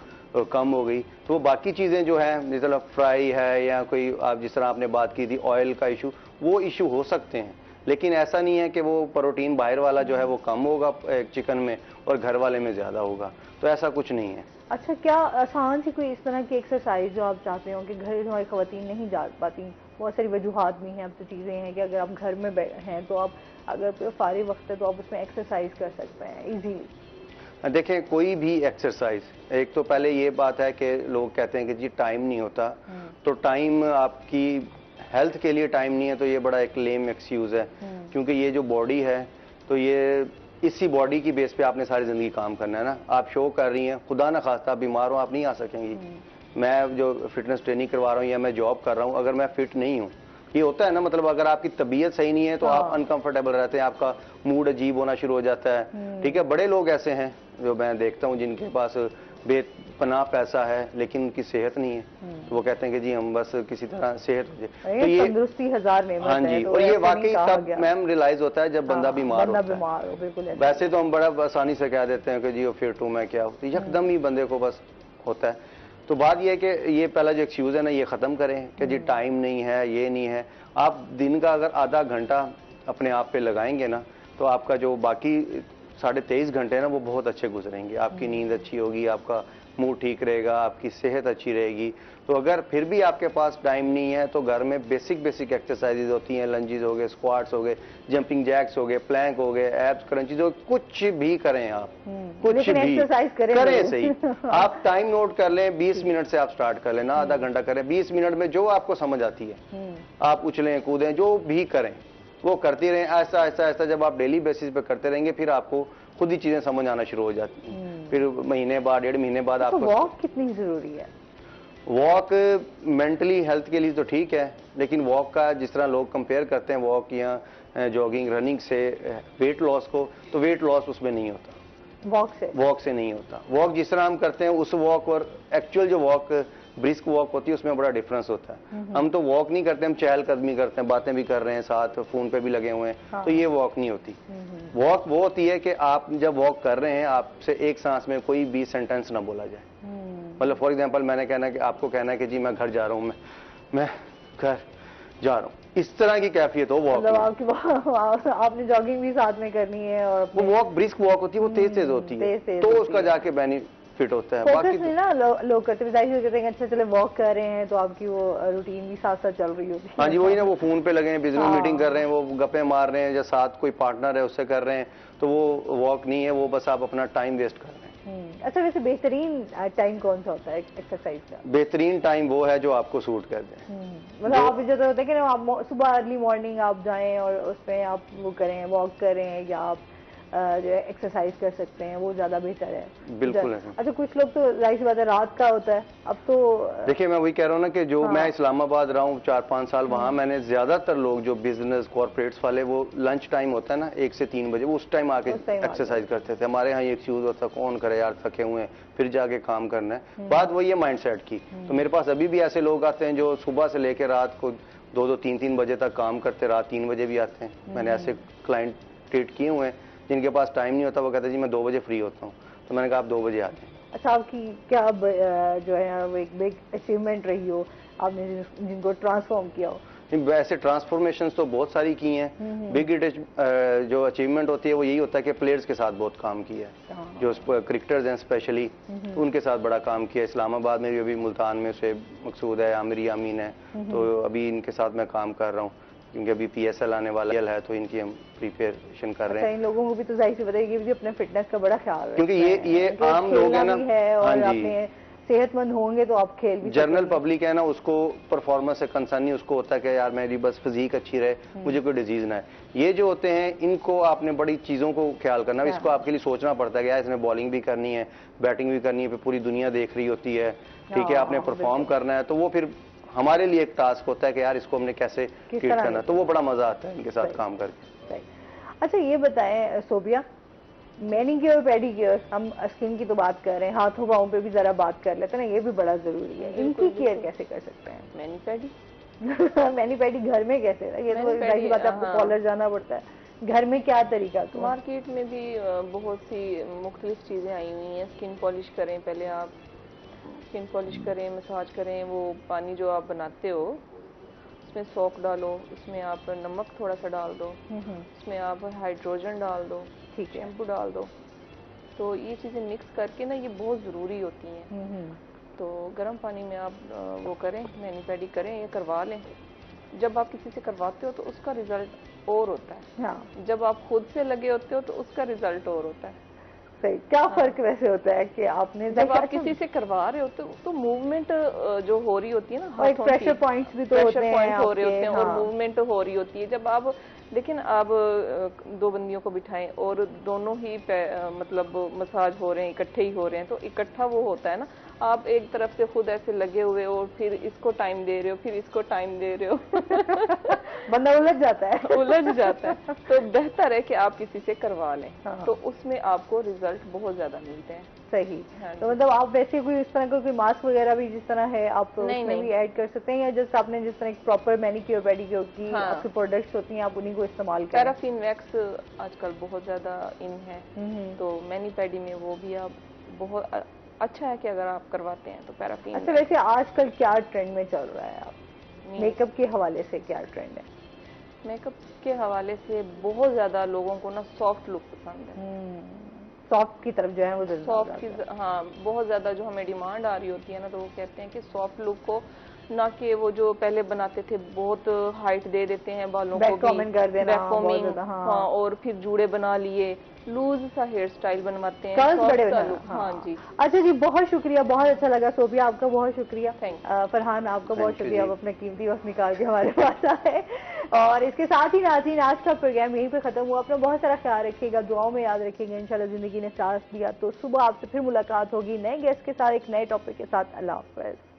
Speaker 2: कम हो गई। तो बाकी चीजें जो है, जिस तरह फ्राई है या कोई आप जिस तरह आपने बात की थी ऑयल का इशू, वो इशू हो सकते हैं। लेकिन ऐसा नहीं है कि वो प्रोटीन बाहर वाला जो है वो कम होगा चिकन में और घर वाले में ज्यादा होगा, तो ऐसा कुछ नहीं है।
Speaker 1: अच्छा, क्या आसान सी कोई इस तरह की एक्सरसाइज जो आप चाहते हो कि घर में हमारी खवातीन नहीं जा पाती, बहुत सारी वजूहात भी हैं, अब तो चीज़ें हैं कि अगर आप घर में हैं तो आप अगर फारिग वक्त है तो आप उसमें एक्सरसाइज कर सकते हैं इजीली?
Speaker 2: देखें, कोई भी एक्सरसाइज, एक तो पहले ये बात है कि लोग कहते हैं कि जी टाइम नहीं होता, तो टाइम आपकी हेल्थ के लिए टाइम नहीं है तो ये बड़ा एक लेम एक्सक्यूज है। क्योंकि ये जो बॉडी है तो ये इसी बॉडी की बेस पे आपने सारी जिंदगी काम करना है ना। आप शो कर रही हैं, खुदा ना खास्ता बीमार हो आप नहीं आ सकेंगी। मैं जो फिटनेस ट्रेनिंग करवा रहा हूँ या मैं जॉब कर रहा हूँ, अगर मैं फिट नहीं हूँ, ये होता है ना, मतलब अगर आपकी तबीयत सही नहीं है तो आप अनकंफर्टेबल रहते हैं, आपका मूड अजीब होना शुरू हो जाता है। ठीक है, बड़े लोग ऐसे हैं जो मैं देखता हूँ जिनके पास बेपनाह पैसा है लेकिन उनकी सेहत नहीं है, तो वो कहते हैं कि जी हम बस किसी तरह सेहत हो जाए। तो ये
Speaker 1: तंदुरुस्ती हजार नेमत है।
Speaker 2: हाँ जी, और ये वाकई तब मैम रियलाइज होता है जब बंदा बीमार होता है। वैसे तो हम बड़ा आसानी से कह देते हैं कि जी वो फिट हूँ मैं क्या हूँ, तो यकदम ही बंदे को बस होता है। तो बात यह है कि ये पहला जो एक्सक्यूज है ना, ये खत्म करें कि जी टाइम नहीं है, ये नहीं है। आप दिन का अगर आधा घंटा अपने आप पे लगाएंगे ना तो आपका जो बाकी 23.5 घंटे ना वो बहुत अच्छे गुजरेंगे। आपकी नींद अच्छी होगी, आपका मूड ठीक रहेगा, आपकी सेहत अच्छी रहेगी। तो अगर फिर भी आपके पास टाइम नहीं है तो घर में बेसिक एक्सरसाइजेज होती हैं, लंजेस हो गए, स्क्वाट्स हो गए, जंपिंग जैक्स हो गए, प्लैंक हो गए, एब्स क्रंचीज हो गए, कुछ भी करें आप, कुछ भी करें सही। आप टाइम नोट कर लें, 20 मिनट से आप स्टार्ट कर लें ना, आधा घंटा करें, 20 मिनट में जो आपको समझ आती है आप उछलें कूदें, जो भी करें वो करती रहें। ऐसा ऐसा ऐसा जब आप डेली बेसिस पे करते रहेंगे फिर आपको खुद ही चीजें समझ आना शुरू हो जाती हैं। फिर महीने बाद 1.5 महीने बाद आपको
Speaker 1: वॉक कितनी जरूरी है?
Speaker 2: वॉक मेंटली हेल्थ के लिए तो ठीक है, लेकिन वॉक का जिस तरह लोग कंपेयर करते हैं वॉक या जॉगिंग रनिंग से वेट लॉस को, तो वेट लॉस उसमें नहीं होता, वॉक से नहीं होता। वॉक जिस तरह हम करते हैं उस वॉक और एक्चुअल जो वॉक
Speaker 9: ब्रिस्क वॉक होती है उसमें बड़ा डिफरेंस होता है। हम तो वॉक नहीं करते, हम चहलकदमी करते हैं, बातें भी कर रहे हैं, साथ फोन पे भी लगे हुए हैं। हाँ। तो ये वॉक नहीं होती। वॉक वो होती है कि आप जब वॉक कर रहे हैं आपसे एक सांस में कोई भी सेंटेंस ना बोला जाए। मतलब फॉर एग्जाम्पल मैंने कहना है कि आपको कहना है कि जी मैं घर जा रहा हूँ, मैं घर जा रहा हूँ, इस तरह की कैफियत हो वॉक।
Speaker 1: मतलब आपने जॉगिंग भी साथ में करनी है और
Speaker 9: वो वॉक ब्रिस्क वॉक होती है, वो तेज तेज होती है, तो उसका जाके बेनिफिट होता है।
Speaker 1: बाकी तो ना लोग करते हैं अच्छा चले वॉक कर रहे हैं तो आपकी वो रूटीन भी साथ साथ चल रही होती है।
Speaker 9: हाँ जी, वही ना, वो फोन पे लगे हैं, बिजनेस मीटिंग कर रहे हैं, वो गप्पे मार रहे हैं, या साथ कोई पार्टनर है उससे कर रहे हैं, तो वो वॉक नहीं है, वो बस आप अपना टाइम वेस्ट कर रहे हैं।
Speaker 1: अच्छा, वैसे बेहतरीन टाइम कौन सा होता है एक्सरसाइज का?
Speaker 9: बेहतरीन टाइम वो है जो आपको सूट कर दे।
Speaker 1: मतलब आप जो होता है कि आप सुबह अर्ली मॉर्निंग आप जाएं और उसमें आप वो करें, वॉक करें या आप जो है एक्सरसाइज कर सकते हैं, वो ज्यादा बेहतर है।
Speaker 9: बिल्कुल है।
Speaker 1: अच्छा, कुछ लोग तो जाहिर सी बात है रात का होता है। अब तो
Speaker 9: देखिए मैं वही कह रहा हूँ ना कि जो मैं इस्लामाबाद रहा हूँ 4-5 साल, वहाँ मैंने ज्यादातर लोग जो बिजनेस कॉर्पोरेट्स वाले, वो लंच टाइम होता है ना 1 से 3 बजे, वो उस टाइम आके एक्सरसाइज करते थे। हमारे यहाँ एक यूज होता, कौन करे यार, थके हुए हैं, फिर जाके काम करना है। बात वही है माइंड सेट की। तो मेरे पास अभी भी ऐसे लोग आते हैं जो सुबह से लेकर रात को 2-2, 3-3 बजे तक काम करते, रात 3 बजे भी आते हैं। मैंने ऐसे क्लाइंट ट्रीट किए हुए हैं जिनके पास टाइम नहीं होता, वो कहते हैं जी मैं 2 बजे फ्री होता हूँ, तो मैंने कहा आप 2 बजे आ जाएं।
Speaker 1: अच्छा, आपकी क्या जो है वो एक बिग अचीवमेंट रही हो, आपने जिनको ट्रांसफॉर्म किया हो?
Speaker 9: वैसे ट्रांसफॉर्मेशंस तो बहुत सारी की हैं। बिग जो अचीवमेंट होती है वो यही होता है कि प्लेयर्स के साथ बहुत काम किया है, जो क्रिकेटर्स हैं स्पेशली, उनके साथ बड़ा काम किया। इस्लामाबाद में भी, अभी मुल्तान में से मकसूद है, आमिर यामीन है, तो अभी इनके साथ मैं काम कर रहा हूँ क्योंकि अभी PSL आने वाला है, तो इनकी हम प्रिपरेशन कर रहे हैं।
Speaker 1: इन लोगों को भी तो जाहिर सी बताइए कि अपने फिटनेस का बड़ा ख्याल रखते हैं,
Speaker 9: क्योंकि ये आम लोग हैं ना,
Speaker 1: और अपने सेहतमंद होंगे तो आप खेल भी,
Speaker 9: जनरल पब्लिक है ना, उसको परफॉर्मेंस से कंसर्न नहीं, उसको होता है कि यार मेरी बस फिजिक अच्छी रहे, मुझे कोई डिजीज ना है। ये जो होते हैं इनको आपने बड़ी चीजों को ख्याल करना है, इसको आपके लिए सोचना पड़ता है कि यार इसमें बॉलिंग भी करनी है, बैटिंग भी करनी है, फिर पूरी दुनिया देख रही होती है, ठीक है, आपने परफॉर्म करना है, तो वो फिर हमारे लिए एक टास्क होता है कि यार इसको हमने कैसे ट्रीट करना है, तो वो बड़ा मजा आता है इनके साथ काम करके।
Speaker 1: अच्छा, ये बताएं सोबिया, मैनीक्योर पेडिक्योर, हम स्किन की तो बात कर रहे हैं, हाथों पाँव पे भी जरा बात कर लेते हैं ना, ये भी बड़ा जरूरी है। इनकी केयर कैसे कर सकते हैं? मैनी पेडी घर में कैसे? ये तो जाहिर बात है, आपको कॉलर जाना पड़ता है, घर में क्या तरीका? तो
Speaker 7: मार्केट में भी बहुत सी मुख्तलिफ चीजें आई हुई हैं। स्किन पॉलिश करें, पहले आप स्किन पॉलिश करें, मसाज करें, वो पानी जो आप बनाते हो उसमें सौंफ डालो, उसमें आप नमक थोड़ा सा डाल दो, उसमें आप हाइड्रोजन डाल दो, ठीक है, शैम्पू डाल दो, तो ये चीज़ें मिक्स करके ना ये बहुत ज़रूरी होती हैं। तो गर्म पानी में आप वो करें, मैनी पेडी करें, ये करवा लें। जब आप किसी से करवाते हो तो उसका रिजल्ट और होता है, जब आप खुद से लगे होते हो तो उसका रिजल्ट और होता है।
Speaker 1: सही, क्या फर्क वैसे होता है कि आपने
Speaker 7: जब आप किसी से करवा रहे होते हो तो मूवमेंट जो हो रही होती है ना, हाथों की
Speaker 1: प्रेशर पॉइंट्स भी तो होते हैं,
Speaker 7: हो रहे होते हैं और मूवमेंट हो रही होती है। जब आप लेकिन आप 2 बंदियों को बिठाएं और दोनों ही मतलब मसाज हो रहे हैं, इकट्ठे ही हो रहे हैं, तो इकट्ठा वो होता है ना, आप एक तरफ से खुद ऐसे लगे हुए और फिर इसको टाइम दे रहे हो, फिर इसको टाइम दे रहे हो
Speaker 1: बंदा उलझ जाता है
Speaker 7: उलझ जाता है। तो बेहतर है कि आप किसी से करवा लें, तो उसमें आपको रिजल्ट बहुत ज्यादा मिलते हैं।
Speaker 1: सही। तो मतलब आप वैसे कोई इस तरह का कोई मास्क वगैरह भी जिस तरह है आप उसमें भी ऐड कर सकते हैं, या जस्ट आपने जिस तरह प्रॉपर मैनीक्योर पेडिक्योर की आपकी प्रोडक्ट्स होती हैं आप उन्हीं को इस्तेमाल करें?
Speaker 7: पैराफिन वैक्स आजकल बहुत ज्यादा इन है, तो मैनी पेडी में वो भी आप बहुत अच्छा है कि अगर आप करवाते हैं तो पैराफिन।
Speaker 1: अच्छा, वैसे आजकल क्या ट्रेंड में चल रहा है? आप मेकअप के हवाले से क्या ट्रेंड है?
Speaker 7: मेकअप के हवाले से बहुत ज्यादा लोगों को ना सॉफ्ट लुक पसंद है,
Speaker 1: सॉफ्ट की तरफ जो है वो
Speaker 7: सॉफ्ट की, हाँ, बहुत ज्यादा जो हमें डिमांड आ रही होती है ना, तो वो कहते हैं कि सॉफ्ट लुक को, ना कि वो जो पहले बनाते थे बहुत हाइट दे देते हैं बालों को,
Speaker 1: बैककॉमिंग कर देना,
Speaker 7: बैककॉमिंग, हाँ, और फिर जूड़े बना लिए, लूज सा हेयर स्टाइल बनवाते हैं,
Speaker 1: कर्ल्स बड़े
Speaker 7: हाँ जी।
Speaker 1: अच्छा जी, बहुत शुक्रिया, बहुत अच्छा लगा। सोबिया, आपका बहुत शुक्रिया। फरहान, आपका बहुत शुक्रिया, आप अपना कीमती वक्त निकाल के हमारे पास आए। और इसके साथ ही नाज़रीन, आज का प्रोग्राम यहीं पे खत्म हुआ। अपना बहुत सारा ख्याल रखिएगा, दुआओं में याद रखिएगा। इंशाल्लाह जिंदगी ने साथ दिया तो सुबह आपसे फिर मुलाकात होगी नए गेस्ट के साथ, एक नए टॉपिक के साथ। अल्लाह हाफ़िज़।